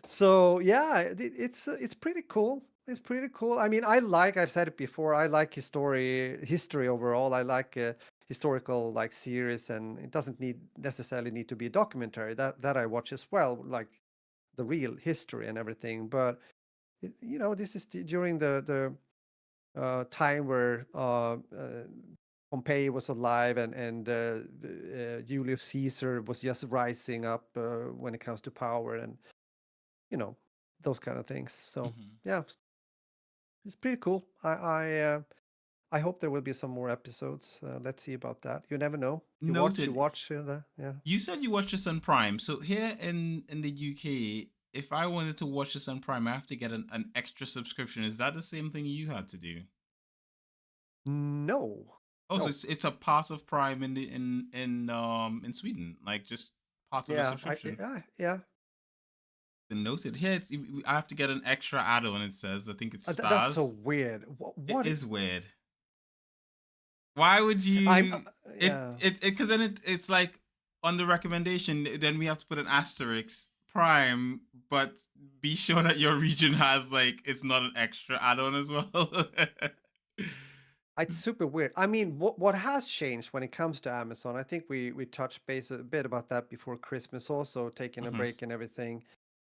so yeah, it's pretty cool. It's pretty cool. I mean, I've said it before. I like history overall. I like historical like series, and it doesn't necessarily need to be a documentary. That I watch as well, like the real history and everything. But this is during the time where Pompey was alive, and Julius Caesar was just rising up when it comes to power, and you know those kind of things. So Hmm. yeah, it's pretty cool. I hope there will be some more episodes. Let's see about that. You never know. You Noted. watch the yeah. You said you watched this on Prime. So here in the UK, if I wanted to watch this on Prime, I have to get an extra subscription. Is that the same thing you had to do? No, Oh, so no. it's a part of Prime in the in Sweden, like just part of the Yeah, subscription. yeah. Then noted. Here, I have to get an extra add-on. It says I think it's That's so stars. weird. It What is weird. Why would I'm you? yeah. It because then it's like on the recommendation. Then we have to put an asterisk Prime, but be sure that your region has like it's not an extra add-on as well. It's super weird. I mean, what has changed when it comes to Amazon? I think we touched base a bit about that before Christmas, also taking a Hmm. break and everything,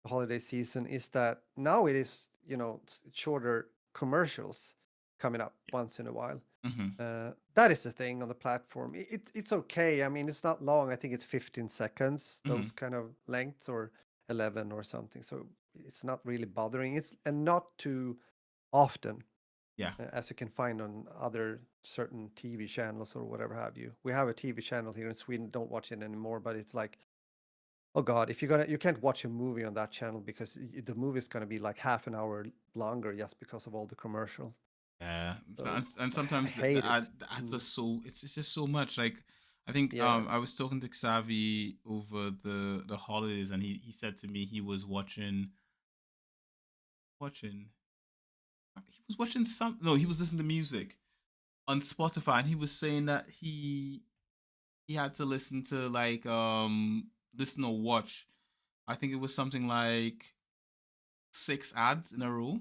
the holiday season, is that now it is, shorter commercials coming up Yeah. once in a while. Hmm. That is the thing on the platform. It's okay. I mean, it's not long. I think it's 15 seconds, Hmm. those kind of lengths, or 11 or something. So it's not really bothering. It's and not too often, Yeah. as you can find on other certain TV channels or whatever have you. We have a TV channel here in Sweden. Don't watch it anymore, but it's like, oh God, if you can't watch a movie on that channel because the movie is gonna be like half an hour longer just because of all the commercial. Yeah, So and I sometimes hate it. the ads are Mm. so it's just so much. Like I think Yeah. I was talking to Xavi over the holidays, and he said to me he was watching he was watching some no he was listening to music on Spotify, and he was saying that he had to listen to like listen or watch. I think it was something like 6 ads in a row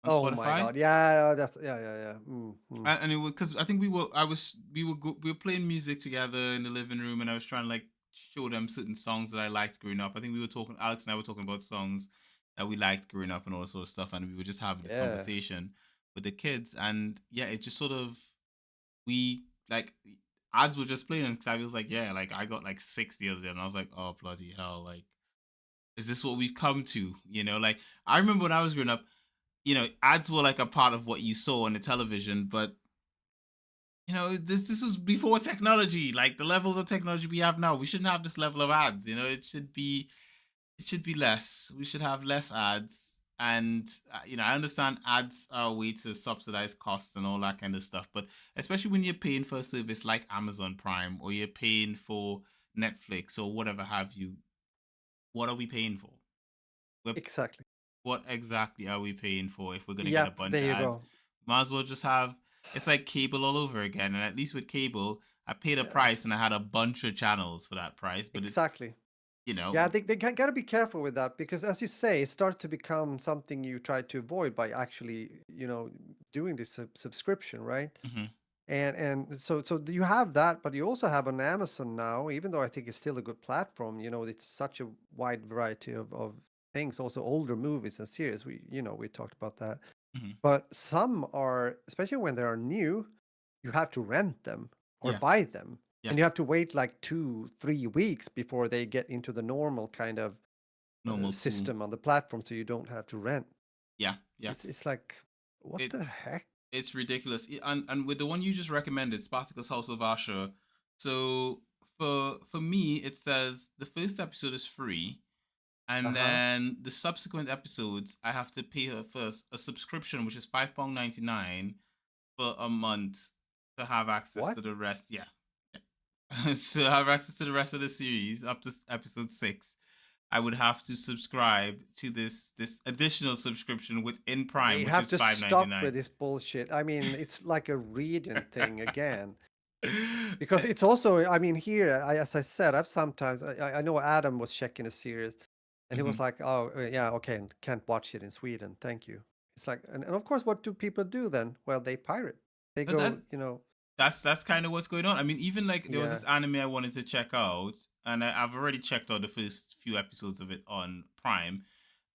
on Oh my Spotify. God. Yeah. That's yeah. Mm, mm. And it was because I think we were playing music together in the living room, and I was trying to like show them certain songs that I liked growing up. I think we were talking, Alex and I were talking about songs that we liked growing up and all sort of stuff, and we were just having this Yeah. conversation with the kids, and yeah, it just sort of we like ads were just playing, and Xavi was like, yeah, like I got like 60 of them, and I was like, oh bloody hell, like is this what we've come to? Like I remember when I was growing up, ads were like a part of what you saw on the television, but this was before technology. Like the levels of technology we have now, we shouldn't have this level of ads. It should be less. We should have less ads. And I understand ads are a way to subsidize costs and all that kind of stuff. But especially when you're paying for a service like Amazon Prime, or you're paying for Netflix or whatever have you, what are we paying for? We're Exactly. What exactly are we paying for if we're gonna get a Yep. bunch There of you ads? go. Might as well just have it's like cable all over again. And at least with cable, I paid a Yeah. price and I had a bunch of channels for that price. But Exactly. you know, Yeah, they got to be careful with that because, as you say, it starts to become something you try to avoid by actually, doing this subscription, right? mhm, And so you have that, but you also have on Amazon now, even though I think it's still a good platform. It's such a wide variety of things, also older movies and series. We talked about that. mhm, But some are, especially when they are new, you have to rent them or yeah, buy them. yeah, And you have to wait like 2, 3 weeks before they get into the normal kind of normal pool. system on the platform, so you don't have to rent. Yeah, yeah. It's like, what the It's heck? It's ridiculous. And with the one you just recommended, Spartacus House of Ashur. So for me, it says the first episode is free, and Uh-huh. then the subsequent episodes I have to pay her first a subscription, which is £5.99 for a month to have access What? to the rest. Yeah, yeah. So have access to the rest of the series up to episode 6. I would have to subscribe to this additional subscription within Prime, You which have is to five ninety stop nine. with this bullshit. I mean, it's like a reading thing again. Because it's also, I mean, here, as I said, I've sometimes, I know Adam was checking a series and he was Mhm. like, oh, yeah, okay, can't watch it in Sweden. Thank you. It's like, and of course, what do people do then? Well, they pirate. They But go, you know, that's kind of what's going on. I mean, even like there was yeah. this anime I wanted to check out, and I've already checked out the first few episodes of it on Prime,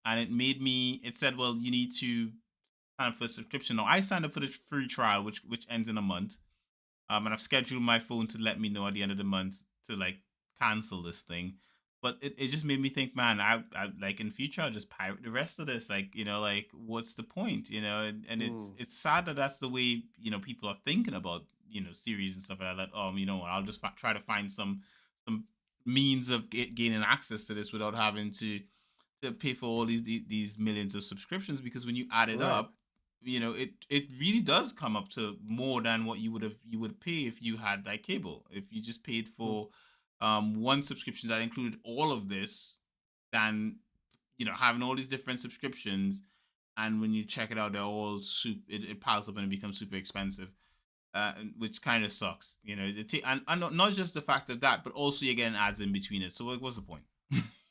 and it made me. It said, well, you need to sign up for a subscription. Now I signed up for the free trial, which ends in a month. And I've scheduled my phone to let me know at the end of the month to like cancel this thing. But it just made me think, man, I like in future I'll just pirate the rest of this. Like, like what's the point? And it's Mm, it's sad that that's the way, people are thinking about, series and stuff like that. I'll just try to find some means of gaining access to this without having to pay for all these millions of subscriptions, because when you add it right. up, it really does come up to more than what you would pay if you had like cable. If you just paid Mm, for one subscription that included all of this, then having all these different subscriptions, and when you check it out, they're all it piles up and it becomes super expensive, which kind of sucks. And not just the fact of that, but also you're getting ads in between it. So what's the point?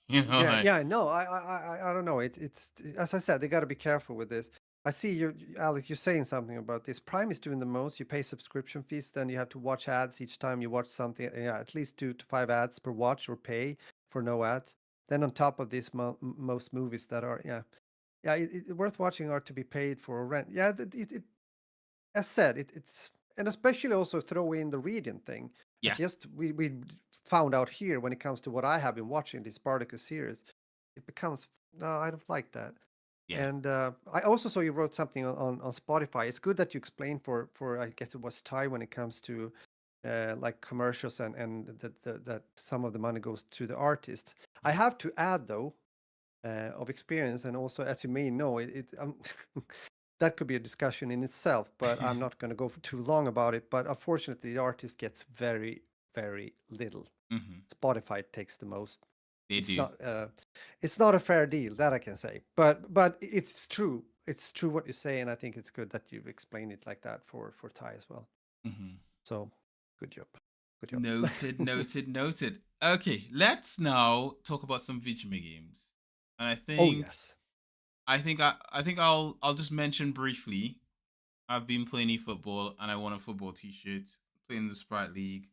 yeah, Like. yeah, no, I don't know. It's as I said, they got to be careful with this. I see you, Alex. You're saying something about this. Prime is doing the most. You pay subscription fees, then you have to watch ads each time you watch something. Yeah, at least 2 to 5 ads per watch, or pay for no ads. Then on top of this, most movies that are, yeah, worth watching are to be paid for or rent. Yeah, as said, it's, and especially also throw in the reading thing. That's Yeah. just we found out here when it comes to what I have been watching, the Spartacus series. It becomes, no, I don't like that. Yeah. And I also saw you wrote something on Spotify. It's good that you explained for I guess it was Thai, when it comes to like commercials, and that some of the money goes to the artist. I Yeah. have to add though, of experience, and also as you may know, that could be a discussion in itself, but I'm not going to go for too long about it. But unfortunately, the artist gets very, very little. Hmm. Spotify takes the most. They It's do. not it's not a fair deal, that I can say. But it's true. It's true what you say, and I think it's good that you've explained it like that for Thai as well. Hmm. So good job. Good job. Noted, noted, noted. Okay, let's now talk about some video games. And Oh yes. I think I'll just mention briefly. I've been playing eFootball and I won a football t-shirt, playing the Sprite League,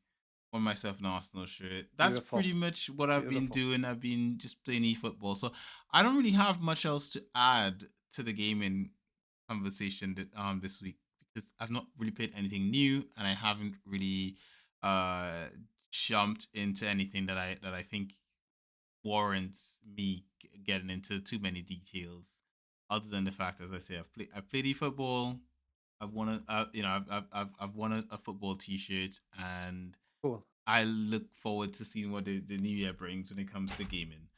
won myself an Arsenal shirt. That's Beautiful. pretty much what I've been Beautiful. doing. I've been just playing eFootball. So I don't really have much else to add to the gaming conversation this week, because I've not really played anything new and I haven't really uh jumped into anything that I think warrants me getting into too many details. Other than the fact, as I say, I've played eFootball. I've won I've won a football T-shirt, and Cool. I look forward to seeing what the new year brings when it comes to gaming.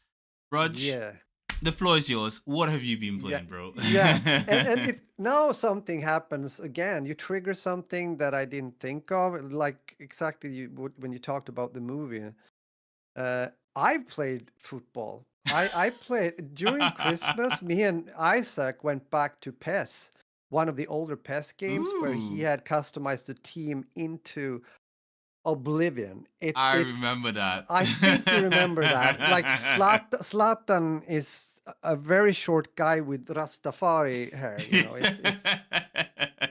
Rudge, Yeah. the floor is yours. What have you been Yeah, playing, bro? yeah, and it now something happens again. You trigger something that I didn't think of, like exactly when you talked about the movie. I played football. I played during Christmas. Me and Isaac went back to PES, one of the older PES games, where he Ooh, had customized the team into oblivion. I It's, remember that. I think you remember that. Like Zlatan is a very short guy with Rastafari hair. It's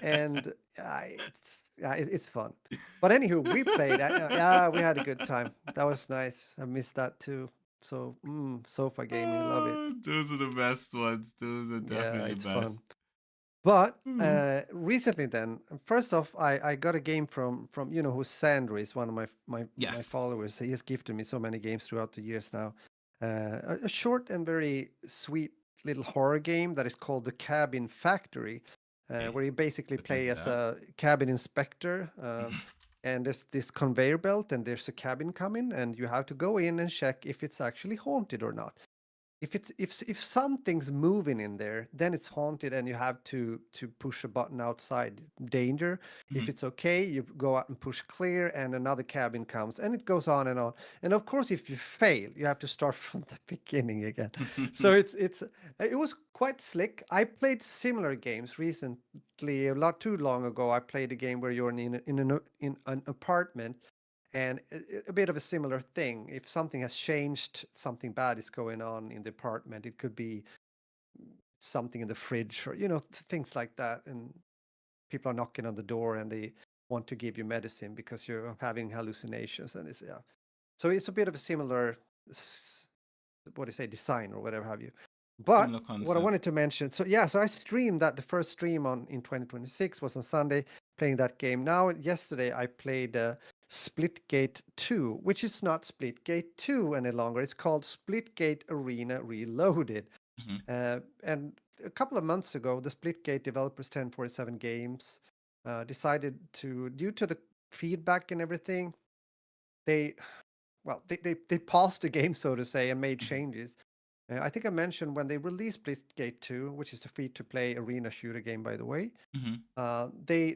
and it's fun. But anywho, we played. Yeah, we had a good time. That was nice. I missed that too. So sofa gaming, love it. Those are the best ones. Those are Yeah, definitely the it's fun. best. But Mm. recently, then first off, I got a game from who Sandro is, one of my Yes. followers. He has gifted me so many games throughout the years now. A short and very sweet little horror game that is called The Cabin Factory. Okay. where you basically Look play into as that. a cabin inspector. And there's this conveyor belt, and there's a cabin coming, and you have to go in and check if it's actually haunted or not. If something's moving in there, then it's haunted, and you have to push a button outside. Danger. If it's okay, you go out and push clear, and another cabin comes, and it goes on and on. And of course, if you fail, you have to start from the beginning again. So it was quite slick. I played similar games recently, not too long ago. I played a game where you're in an apartment, and a bit of a similar thing. If something has changed, something bad is going on in the apartment. It could be something in the fridge, or things like that. And people are knocking on the door, and they want to give you medicine because you're having hallucinations. And it's, yeah. So it's a bit of a similar, what do you say, design or whatever have you. But Similar what I concept. wanted to mention, so yeah, so I streamed that. The first stream on in 2026 was on Sunday, playing that game. Now, yesterday I played Splitgate 2, which is not Splitgate 2 any longer. It's called Splitgate Arena Reloaded. Hmm. And a couple of months ago, the Splitgate developers, 1047 Games, decided to, due to the feedback and everything, they they paused the game, so to say, and made Hmm. changes. I think I mentioned when they released Splitgate 2, which is a free-to-play arena shooter game, by the way. Hmm. They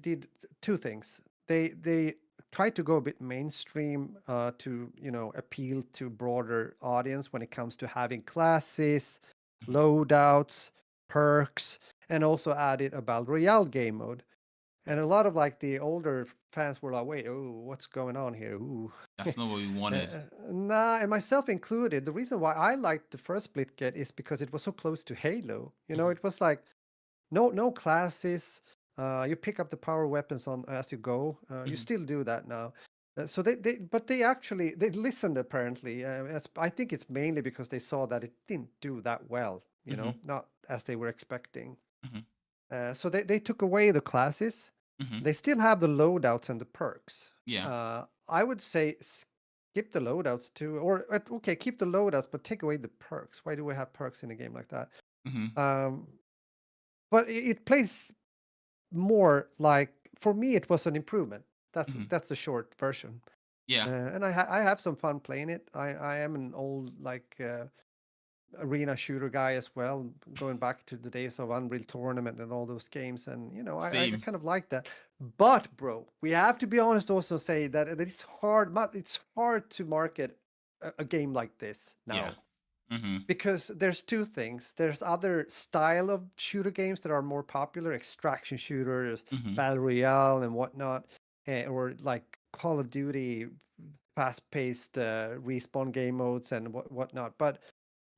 did two things. They tried to go a bit mainstream, to appeal to broader audience when it comes to having classes, Hmm. loadouts, perks, and also added a battle royale game mode. Okay. And a lot of like the older fans were like, "Wait, oh, what's going on here? Ooh." That's not what we Uh, wanted. nah, and myself included. The reason why I liked the first Splitgate is because it was so close to Halo. Hmm. It was like no classes. You pick up the power weapons on as you go. You Hmm. still do that now. So but they actually they listened apparently. I think it's mainly because they saw that it didn't do that well. Hmm. Not as they were expecting. Hmm. So they took away the classes. Hmm. They still have the loadouts and the perks. Yeah. I would say skip the loadouts too, or okay, keep the loadouts, but take away the perks. Why do we have perks in a game like that? Hmm. Um, but it plays more like, for me, it was an improvement. Hmm. That's the short version. Yeah. And I have some fun playing it. I am an old like arena shooter guy as well, going back to the days of Unreal Tournament and all those games. And I Same. kind of like that. But bro, we have to be honest. Also, say that it's hard. It's hard to market a game like this Yeah. now, Hmm. because there's two things. There's other style of shooter games that are more popular, extraction shooters, Hmm. battle royale, and whatnot, or like Call of Duty, fast-paced respawn game modes and whatnot. But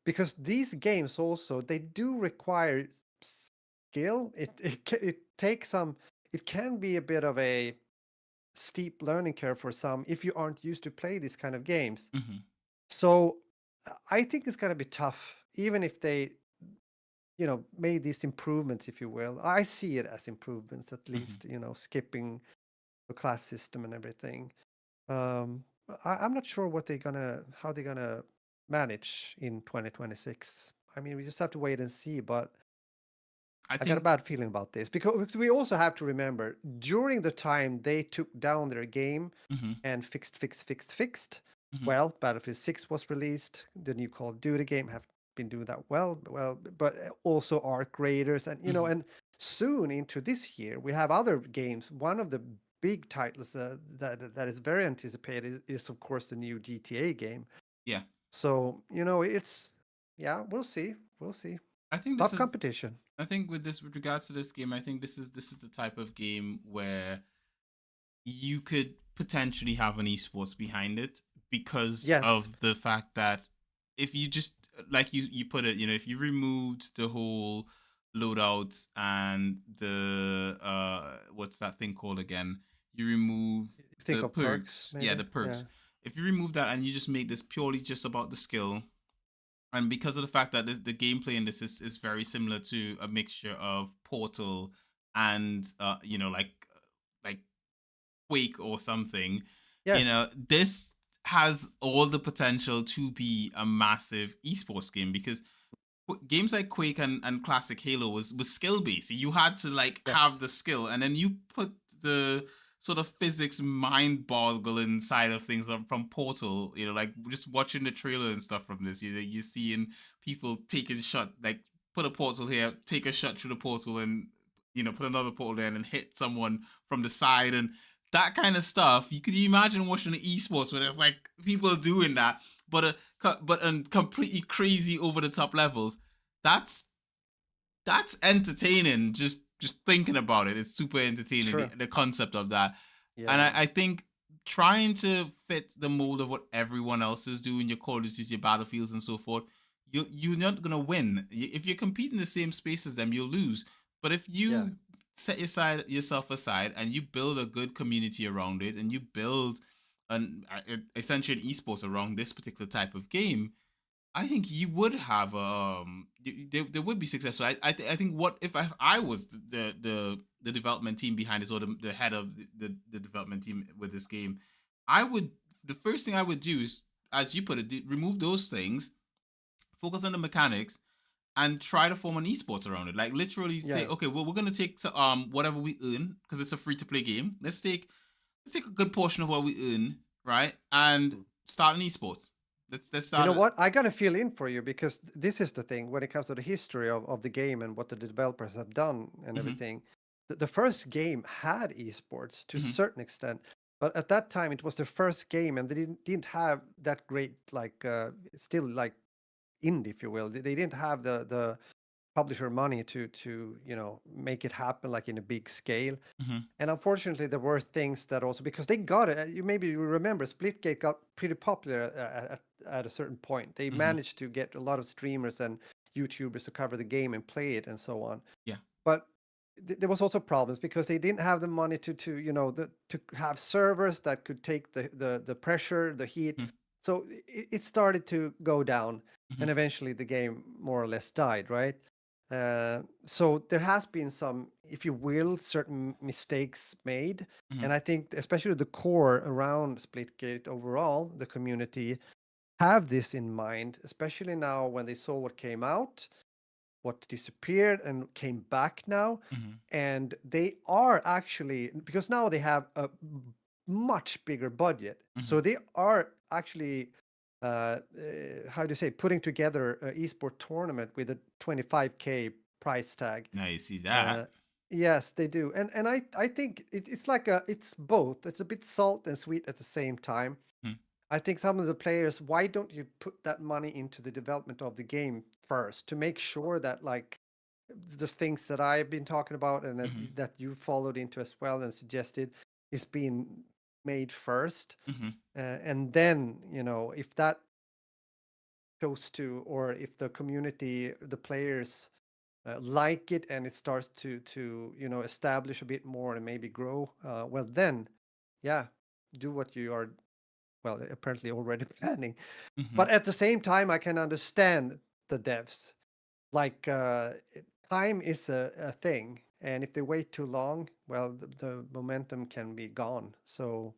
because these games also, they do require skill. It takes some. It can be a bit of a steep learning curve for some if you aren't used to play these kind of games. Hmm. So I think it's gonna be tough, even if they made these improvements, if you will. I see it as improvements, at Hmm. least, skipping the class system and everything. Um, I'm not sure how they're gonna manage in 2026. I mean, we just have to wait and see. But I I got a think. bad feeling about this, because we also have to remember, during the time they took down their game Hmm. and fixed. Hmm. Well, Battlefield 6 was released. The new Call of Duty game have been doing that well, but also Arc Raiders, and Hmm. and soon into this year we have other games. One of the big titles that is very anticipated is of course the new GTA game. Yeah. So it's, yeah, we'll see, we'll see. I think this Tough is. competition. I think with regards to this game, I think this is the type of game where you could potentially have an esports behind it because Yes, of the fact that if you just like you put it, if you removed the whole loadouts and the what's that thing called again? You remove think the of perks, perks. Yeah, maybe. the Yeah. perks. If you remove that and you just make this purely just about the skill, and because of the fact that the gameplay in this is very similar to a mixture of Portal and like Quake or something, Yes. this has all the potential to be a massive esports game because games like Quake and classic Halo was skill based. You had to like have Yes, the skill, and then you put the sort of physics mind boggling side of things from Portal. Like just watching the trailer and stuff from this, you seeing people taking shot, like put a portal here, take a shot through the portal, and put another portal there, and hit someone from the side, and that kind of stuff. You could imagine watching the esports where there's like people doing that, but completely crazy over the top levels. That's entertaining. Just thinking about it, it's super entertaining. The, sure. the concept of that, and Yeah, I think trying to fit the mold of what everyone else is doing, your Call of Duties, your Battlefields, and so forth, you're not gonna win. If you're competing in the same space as them, you'll lose. But if yeah, you set yourself aside and you build a good community around it, and you build essentially an esports around this particular type of game, I think you would have there would be successful. I think what if I was the development team behind this, or the head of the development team with this game, I would the first thing I would do is, as you put it, remove those things, focus on the mechanics, and try to form an esports around it. Like literally say, yeah. okay, well we're gonna take whatever we earn, because it's a free to play game. Let's take a good portion of what we earn, right, and Mm. start an esports. Let's You start know it. what? I gotta fill in for you because this is the thing when it comes to the history of the game and what the developers have done and Mm-hmm, everything. The first game had esports to a mm-hmm, certain extent, but at that time it was the first game and they didn't have that great like still like indie, if you will. They didn't have the publisher money to make it happen like in a big scale. mm-hmm. And unfortunately, there were things that also because they got it. You remember Splitgate got pretty popular at a certain point. They Mm-hmm. managed to get a lot of streamers and YouTubers to cover the game and play it and so on. Yeah. But there was also problems because they didn't have the money to to have servers that could take the pressure, the heat. Mm-hmm. So it started to go down, Mm-hmm. and eventually the game more or less died, right? So there has been some, if you will, certain mistakes made, Mm-hmm. and I think especially the core around Splitgate overall, the community have this in mind, especially now when they saw what came out, what disappeared and came back now. Mm-hmm. And they are actually, because now they have a much bigger budget. Mm-hmm. So they are actually, how do you say, putting together an esport tournament with a 25K price tag. Now you see that. Uh, yes, they do. And I think it's like it's both. It's a bit salt and sweet at the same time. Mm-hmm. I think some of the players, why don't you put that money into the development of the game first to make sure that like the things that I've been talking about and that Mm-hmm. you followed into as well and suggested is being made first, Mm-hmm. and then if that goes to, or if the community, the players like it and it starts to establish a bit more and maybe grow, well then, yeah, do what you are, well, apparently already planning. Mm-hmm. But at the same time, I can understand the devs. Like, time is a thing, and if they wait too long, well, the momentum can be gone. So,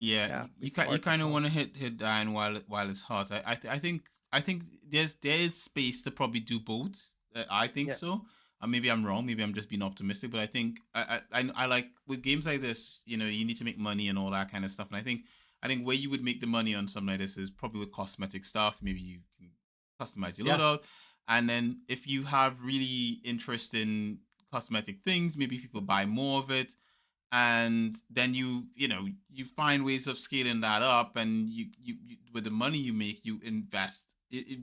Yeah, yeah, you it's can you hard to kind of tell. want to hit down while it's hot. I think there is space to probably do both. I think Yeah, so. Maybe I'm wrong. Maybe I'm just being optimistic. But I think I like with games like this. You need to make money and all that kind of stuff. And I think where you would make the money on something like this is probably with cosmetic stuff. Maybe you can customize your yeah. loadout, and then if you have really interesting cosmetic things, maybe people buy more of it, and then you find ways of scaling that up, and you with the money you make, you invest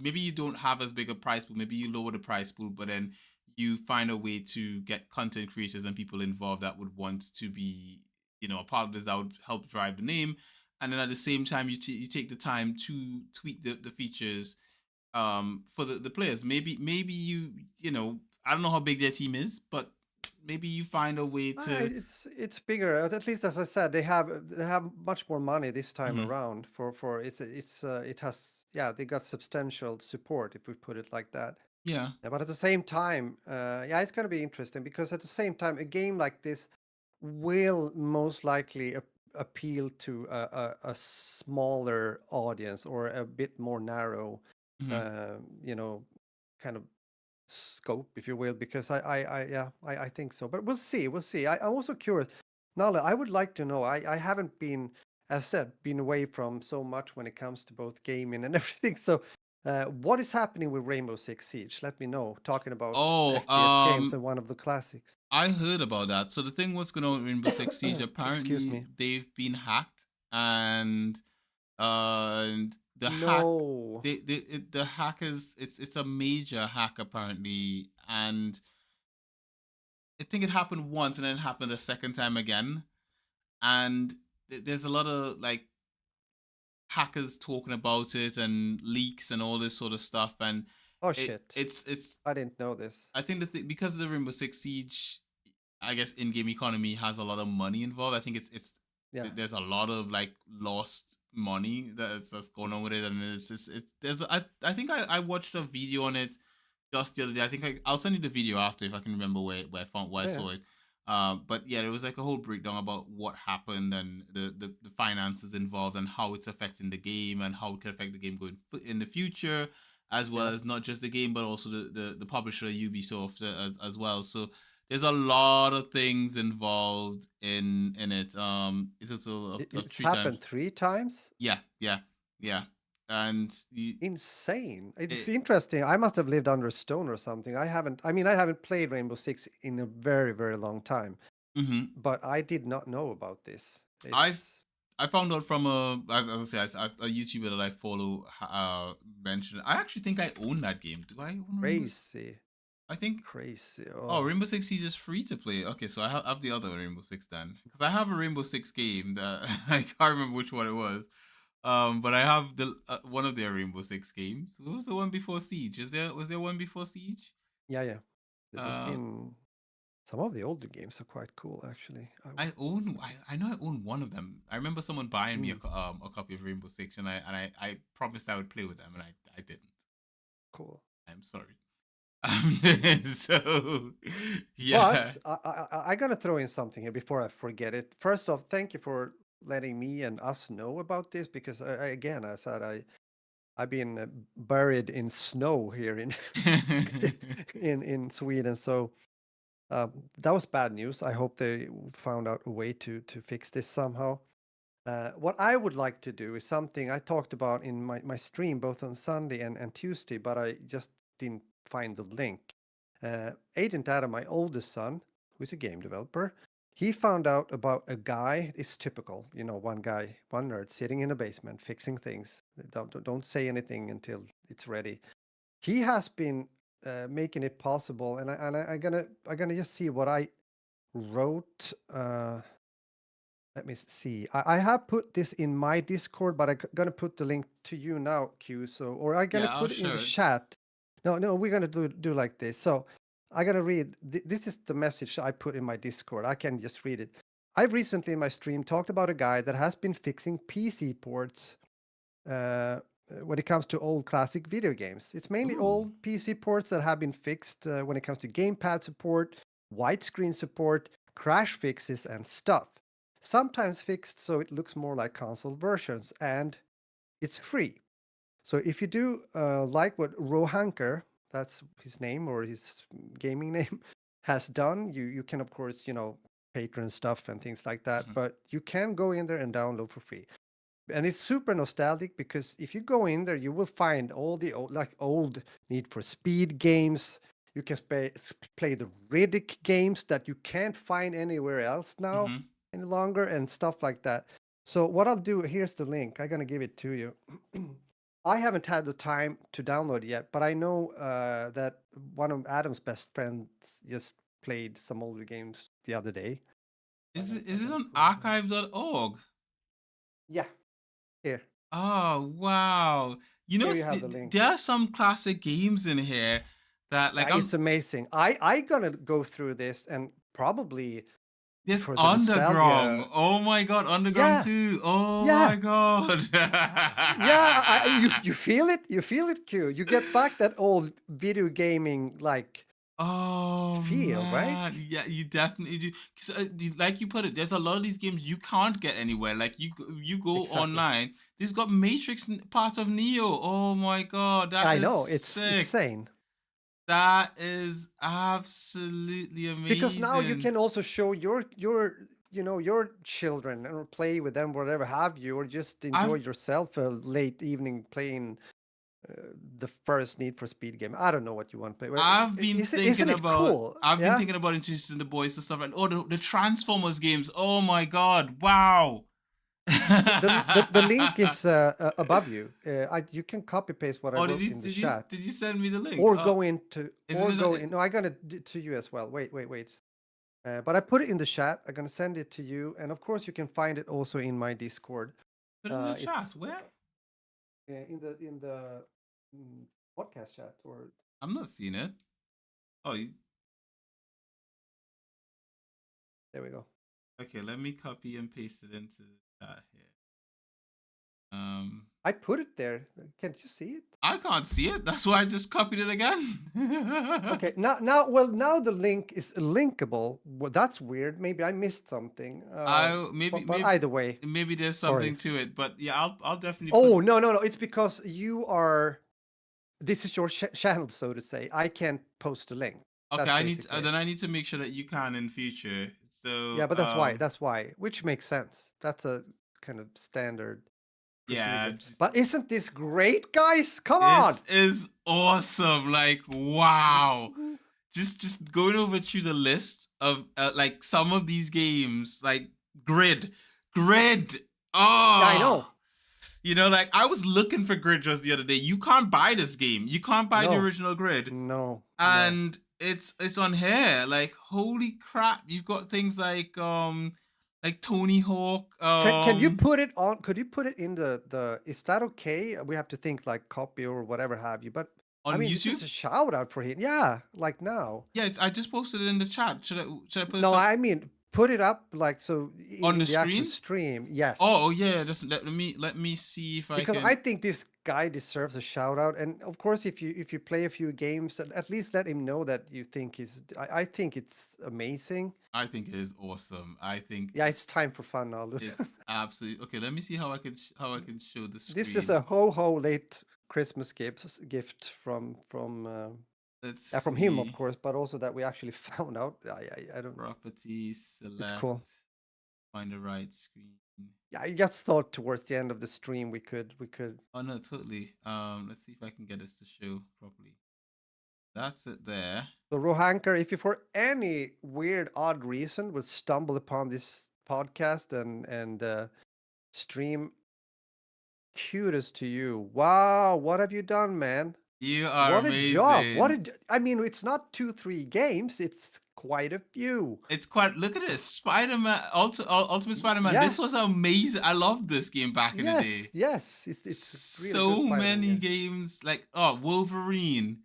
maybe you don't have as big a price pool, maybe you lower the price pool, but then you find a way to get content creators and people involved that would want to be a part of this, that would help drive the name. And then at the same time, you take the time to tweak the features for the players. Maybe I don't know how big their team is, but maybe you find a way to. It's bigger. At least, as I said, they have much more money this time Mhm. around. For it has, yeah, they got substantial support, if we put it like that. Yeah. Yeah, but at the same time, yeah, it's going to be interesting because at the same time, a game like this will most likely appeal to a smaller audience or a bit more narrow, Mhm. uh, you know, kind of scope, if you will, because yeah, I think so. But we'll see, we'll see. I'm also curious. Nala, I would like to know. I haven't been, as said, been away from so much when it comes to both gaming and everything. So, what is happening with Rainbow Six Siege? Let me know. Talking about Oh, FPS games and one of the classics. I heard about that. So the thing what's going on with Rainbow Six Siege, Excuse apparently me. they've been hacked, and the hack No. the hackers, it's a major hack apparently, and I think it happened once and then it happened a second time again, and there's a lot of like hackers talking about it and leaks and all this sort of stuff, and Oh shit. it's I didn't know this. I think that because of the Rainbow Six Siege, I guess in-game economy has a lot of money involved. I think Yeah. there's a lot of like lost money that's going on with it, and it's there's I think I watched a video on it just the other day. I think I'll send you the video after if I can remember where I found where I Yeah. Yeah. saw it. But yeah, there was like a whole breakdown about what happened and the finances involved and how it's affecting the game and how it could affect the game going in the future, as well Yeah. as not just the game but also the publisher Ubisoft as well. So there's a lot of things involved in it. It's also of It's three happened times. 3 times. Yeah, yeah, yeah, and Insane. It's it, interesting. I must have lived under a stone or something. I haven't played Rainbow Six in a very, very long time, mhm. but I did not know about this. I It's I found out from as I say as a YouTuber that I follow mentioned. I actually think I own that game. Do I own Rainbow? crazy, I think. crazy. Oh, Oh, Rainbow Six Siege is free to play. Okay, so I have the other Rainbow Six then, because I have a Rainbow Six game that I can't remember which one it was. But I have the one of their Rainbow Six games. What was the one before Siege? Was there one before Siege? yeah, yeah. There's Uh, been some of the older games are quite cool, actually. I know I own one of them. I remember someone buying me Mm, a copy of Rainbow Six, and I promised I would play with them, and I didn't. cool. I'm sorry. So yeah. But I gotta throw in something here before I forget it. First off, thank you for letting me and us know about this because again, I said I've been buried in snow here in in Sweden, so that was bad news. I hope they found out a way to fix this somehow. What I would like to do is something I talked about in my stream both on Sunday and Tuesday, but I just didn't find the link. Agent Adam, my oldest son, who's a game developer, he found out about a guy. It's typical, one guy, one nerd sitting in a basement fixing things. Don't say anything until it's ready. He has been making it possible, and I'm gonna just see what I wrote. Let me see. I have put this in my Discord, but I'm gonna put the link to you now, Q. So, or I'm gonna Yeah, I'll put it in the share it. chat. No, no, we're gonna do like this. So, I gotta read. This is the message I put in my Discord. I can just read it. I've recently in my stream talked about a guy that has been fixing PC ports when it comes to old classic video games. It's mainly Ooh. old PC ports that have been fixed when it comes to gamepad support, widescreen support, crash fixes, and stuff. Sometimes fixed so it looks more like console versions, and it's free. So if you do like what Rohanker, that's his name or his gaming name, has done, you can of course patron stuff and things like that, Mhm, but you can go in there and download for free. And it's super nostalgic because if you go in there, you will find all the old Need for Speed games. You can play the Riddick games that you can't find anywhere else now mhm. any longer and stuff like that. So what I'll do, here's the link. I'm gonna give it to you. I haven't had the time to download it yet, but I know that one of Adam's best friends just played some older games the other day. So I'm Is it gonna on put it here. archive.org? Yeah, here. Oh, wow. You know, Here you have the link. there are some classic games in here that Yeah, like it's amazing. I gonna go through this and probably there's for the Underground. nostalgia. Oh my god, Underground Yeah, 2. Oh yeah, my god. yeah. You feel it. You feel it, Q. You get back that old video gaming like Oh feel, right? man, yeah, you definitely do. 'Cause, like you put it, there's a lot of these games you can't get anywhere. Like you go Exactly. online, this got Matrix part of Neo. Oh my god, that I is know. It's sick. insane. That is absolutely Because now you amazing. can also show your children or play with them, whatever have you, or just enjoy I've yourself a late evening playing the first Need for Speed game. I don't know what you want to play. I've been Isn't thinking it about cool? I've been Yeah. thinking about introducing the boys to stuff like the Transformers games. Oh my god! Wow. The link is above you. You can copy paste what I Oh, did wrote you in the did you chat, did you send me the link? or go into, Isn't it? No, I got it to you as well. Wait. But I put it in the chat. I'm gonna send it to you, and of course you can find it also in my Discord. Put it in the chat. It's Where? in the mm, podcast chat, or I'm not seeing it. Oh, there we go. okay. Let me copy and paste it into the chat here. Um, I put it there. Can't you see it? I can't see it. That's why I just copied it again. Okay, now the link is linkable. Well, that's weird. Maybe I missed something. I maybe But maybe either way, maybe there's sorry. something to it, but yeah, I'll definitely put. Oh, no. It's because you are. This is your channel, so to say. I can't post a link. Okay, That's I need basically it. then I need to make sure that you can in future. Yeah, So but that's why. That's why. Which makes sense. That's a kind of standard yeah, procedure. But isn't this great, guys? Come on! this is awesome. Like wow. Just going over through the list of like some of these games, like Grid. Yeah, I Oh, know. like I was looking for Grid just the other day. You can't buy this game. You can't buy the No, original Grid, no. and it's on here. Like holy crap! You've got things like Tony Hawk. Can you put it on? Could you put it in the? Is that okay? We have to think like copy or whatever have you. But I On mean, this is YouTube. a shout out for him. Yeah, like now. Yes, I just posted it in the chat. Should I put No, some I mean put it up like so on the in the actual screen? stream. Yes. Oh yeah, just let me see if I Because I can. think this guy deserves a shout out, and of course, if you play a few games, at least let him know that you think he's. I think it's amazing. I think it is awesome. I think Yeah, it's time for fun now, Lud. it's absolutely okay. Let me see how I can show the This is screen. a ho late Christmas gift Let's from him, of see. course, but also that we actually found out. I don't. Properties, It's select, cool. find the right screen. Yeah, I just thought towards the end of the stream we could. Oh no, totally. Let's see if I can get this to show properly. That's it there. So Rohanker, if you for any weird odd reason would stumble upon this podcast and stream, kudos to you. Wow, what have you done, man? You are What a job! amazing. I mean, it's not 2-3 games; it's quite a few. It's quite. Look at this, Spider-Man, Ultimate Spider-Man. Yeah. This was amazing. I loved this game back in the day. Yes. It's a really good So Spider-Man many game. games, like Wolverine.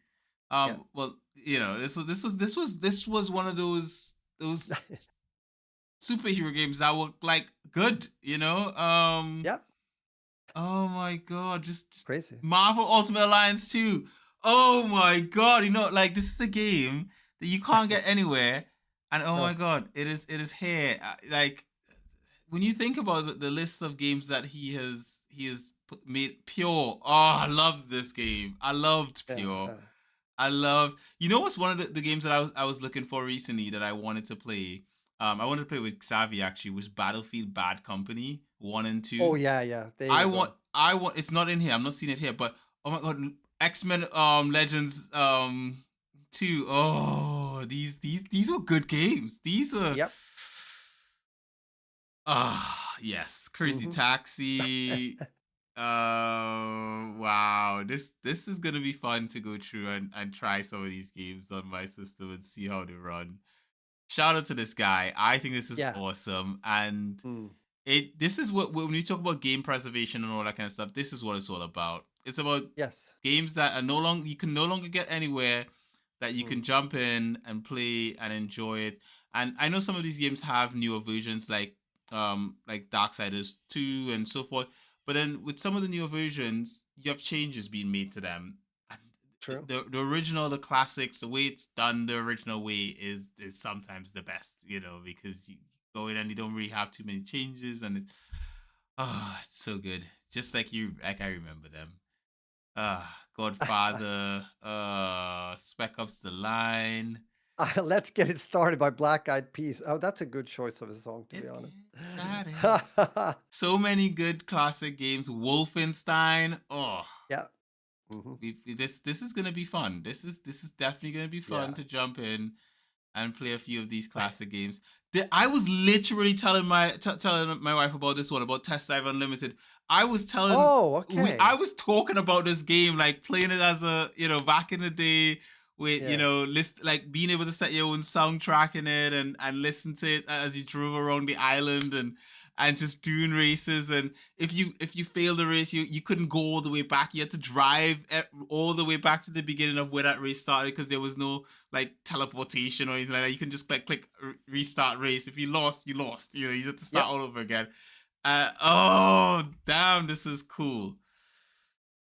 Yeah. Well, this was one of those superhero games that were like good. Yep. Oh my god, just Crazy. Marvel Ultimate Alliance 2. Oh my god, like this is a game that you can't get anywhere, and oh my No. god, it is here. Like when you think about the list of games that he has made pure. Oh, I loved this game. I loved Yeah. Pure. I loved. What's one of the games that I was looking for recently that I wanted to play. I wanted to play with Xavi actually. Was Battlefield Bad Company 1 and 2. Oh yeah. There I you want. go. I want. It's not in here. I'm not seeing it here. But oh my god, X-Men Legends 2. Oh, these were good games. These were. Yep. Ah, yes, Crazy Mm-hmm. Taxi. Wow. This is gonna be fun to go through and try some of these games on my system and see how they run. Shout out to this guy. I think this is Yeah. awesome. And Mm. this is what when we talk about game preservation and all that kind of stuff, this is what it's all about. It's about Yes. games that are no longer you can no longer get anywhere, that you Mm. can jump in and play and enjoy it. And I know some of these games have newer versions like Darksiders 2 and so forth. But then with some of the newer versions, you have changes being made to them. And True. the original, the classics, the way it's done the original way is sometimes the best, because you go in and you don't really have too many changes, and it's so good. Just like I remember them. Godfather, Spec Ops The Line. Let's Get It Started by Black Eyed Peas. Oh, that's a good choice of a song, to be Let's get honest. started. So many good classic games. Wolfenstein. Oh, Yeah. Hmm. this is gonna be fun. This is definitely gonna be fun Yeah. to jump in and play a few of these classic games. I was literally telling telling my wife about this one, about Test Drive Unlimited. I was telling Oh, I okay. was talking about this game, like playing it as a, back in the day with, Yeah. list, like being able to set your own soundtrack in it and listen to it as you drove around the island and just doing races. And if you failed the race, you couldn't go all the way back. You had to drive all the way back to the beginning of where that race started, because there was no like teleportation or anything like that. You can just click restart race. If you lost, you lost. You have to start Yep. all over again. Oh damn, this is cool.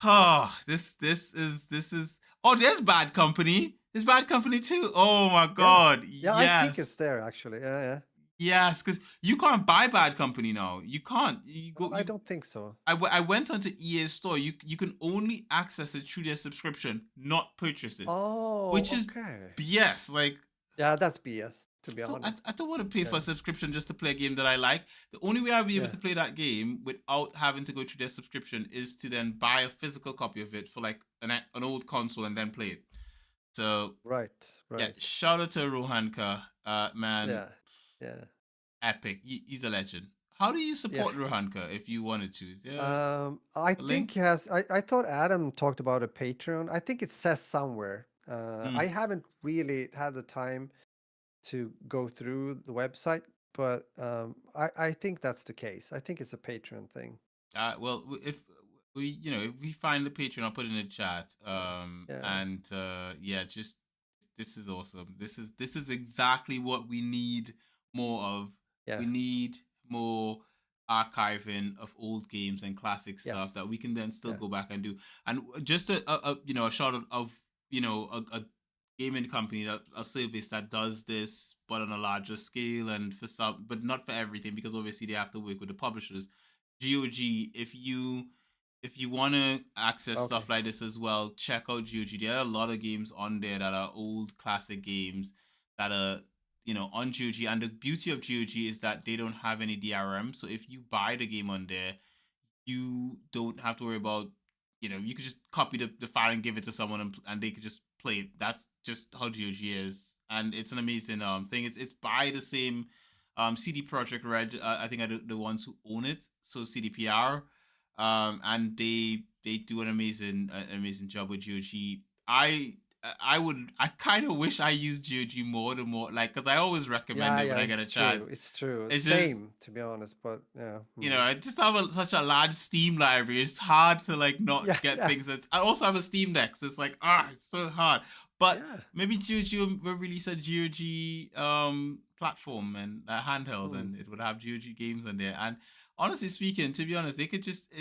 Oh, this is. Oh, there's Bad Company. There's Bad Company too. Oh my Yeah. god, Yeah, I think it's yes. there actually. Yeah, yeah. Yes, because you can't buy Bad Company now. You can't. You No, go. I You. don't think so. I went onto EA's store. You can only access it through their subscription, not purchase it, Oh, which is okay. BS. Like, Yeah, that's BS, to be so I, honest. I don't want to pay for Yeah. a subscription just to play a game that I like. The only way I'll be able Yeah. to play that game without having to go through their subscription is to then buy a physical copy of it for like an old console and then play it. So Right. yeah, Right. shout out to Rohanka, man, Yeah. Yeah. epic. He's a legend. How do you Yeah. support Rohanka if you wanted to? Is there I a think link? he has. I thought Adam talked about a Patreon. I think it says somewhere. I Mm. haven't really had the time to go through the website, but I think that's the case. I think it's a Patreon thing. Well, if if we find the Patreon, I'll put it in the chat. Yeah. Yeah. And yeah, just this is awesome. This is exactly what we need more of. We Yeah. need more archiving of old games and classic stuff Yes. that we can then still Yeah. go back and do. And just a shot of a gaming company, that a service that does this but on a larger scale, and for some, but not for everything, because obviously they have to work with the publishers. GOG, if you want to access stuff Okay. like this as well, check out GOG. There are a lot of games on there that are old classic games that are on GOG. And the beauty of GOG is that they don't have any DRM. So if you buy the game on there, you don't have to worry about, you could just copy the file and give it to someone, and they could just play it. That's just how GOG is. And it's an amazing thing. It's by the same CD Projekt Red, I think, are the ones who own it, so CDPR. And they do an amazing job with GOG. I kind of wish I used GOG more, like, because I always recommend Yeah. it when Yeah. I get a It's true. chance. It's true. It's just, Same, to be honest. But yeah. I just have such a large Steam library. It's hard to like not Yeah. get Yeah. things. I also have a Steam Deck, so it's like, it's so hard. But Yeah. maybe GOG will release a GOG platform and a handheld, Mm. and it would have GOG games on there. And honestly speaking, to be honest, they could just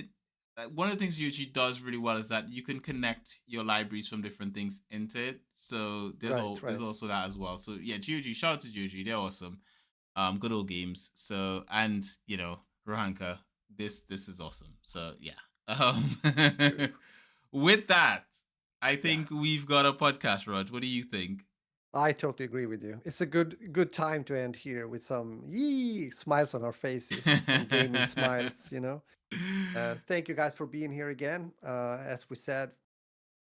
one of the things GOG does really well is that you can connect your libraries from different things into it. So Right. there's Right. also that as well. So yeah, GOG, shout out to GOG, they're awesome. Good old games. So, and Rohanka, this is awesome. So yeah. Um, True. with that, I Yeah. think we've got a podcast, Rod. What do you think? I totally agree with you. It's a good time to end here with some smiles on our faces, some gaming smiles. Thank you guys for being here again. As we said,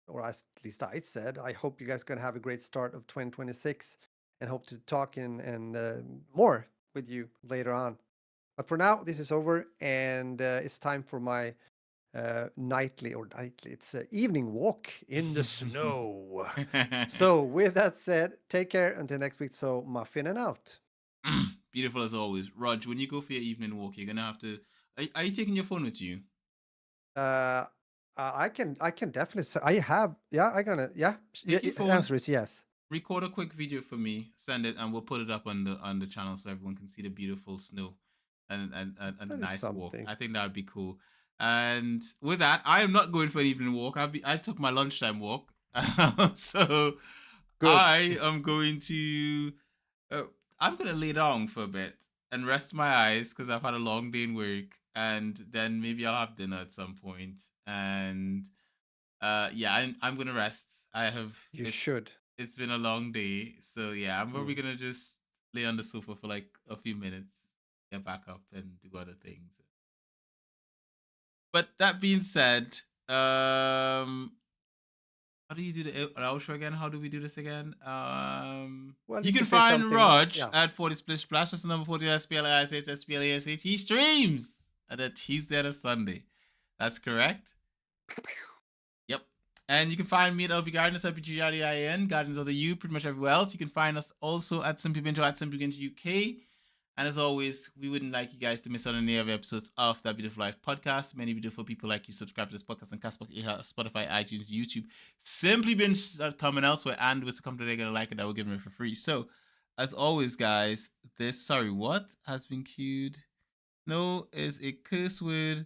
or at least I said, I hope you guys gonna have a great start of 2026, and hope to talk and more with you later on. But for now, this is over, and it's time for my nightly, it's an evening walk in the snow. So, with that said, take care until next week. So, muffin and out. Beautiful as always, Rod. When you go for your evening walk, you're gonna have to. Are you taking your phone with you? Uh, I can definitely say I have. Yeah, I gonna. Yeah, Take your phone, answer is yes. record a quick video for me, send it, and we'll put it up on the channel so everyone can see the beautiful snow and a That is nice walk. something. I think that would be cool. And with that, I am not going for an evening walk. I took my lunchtime walk, so Good. I am going to. Uh, I'm gonna lay down for a bit and rest my eyes because I've had a long day in work, and then maybe I'll have dinner at some point, and Yeah, I'm gonna rest. I have You should. it's been a long day, so yeah, I'm probably Mm. gonna just lay on the sofa for like a few minutes, get back up and do other things. But that being said, how do you do the outro again? How do we do this again? Well, You you can can say find something like, Raj yeah. at 40 Split Splash. That's the number 40 SPLISH. He streams on a Tuesday and a Sunday. That's correct. Yep. And you can find me at LV Gardens, LPGRDIN, Gardens of the U, pretty much everywhere else. You can find us also at Simply Binge at Simply Binge UK. And as always, we wouldn't like you guys to miss out on any of the episodes of That Beautiful Life podcast. Many beautiful people like you subscribe to this podcast on Castbox, Spotify, iTunes, YouTube, simplybinge.com and elsewhere. And with the company they're going to like it, I will give them it for free. So, as always, guys, what has been queued? No is a curse word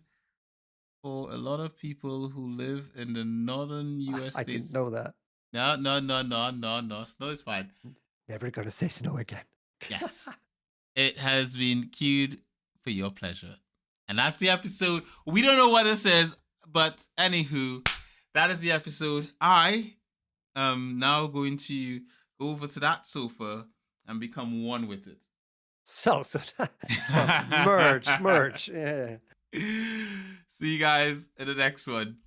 for a lot of people who live in the northern US I didn't states. know that. No. Snow is fine. Never gonna say snow again. Yes. It has been queued for your pleasure. And that's the episode. We don't know what this is, but anywho, that is the episode. I am now going to go over to that sofa and become one with it. So merge. Yeah. See you guys in the next one.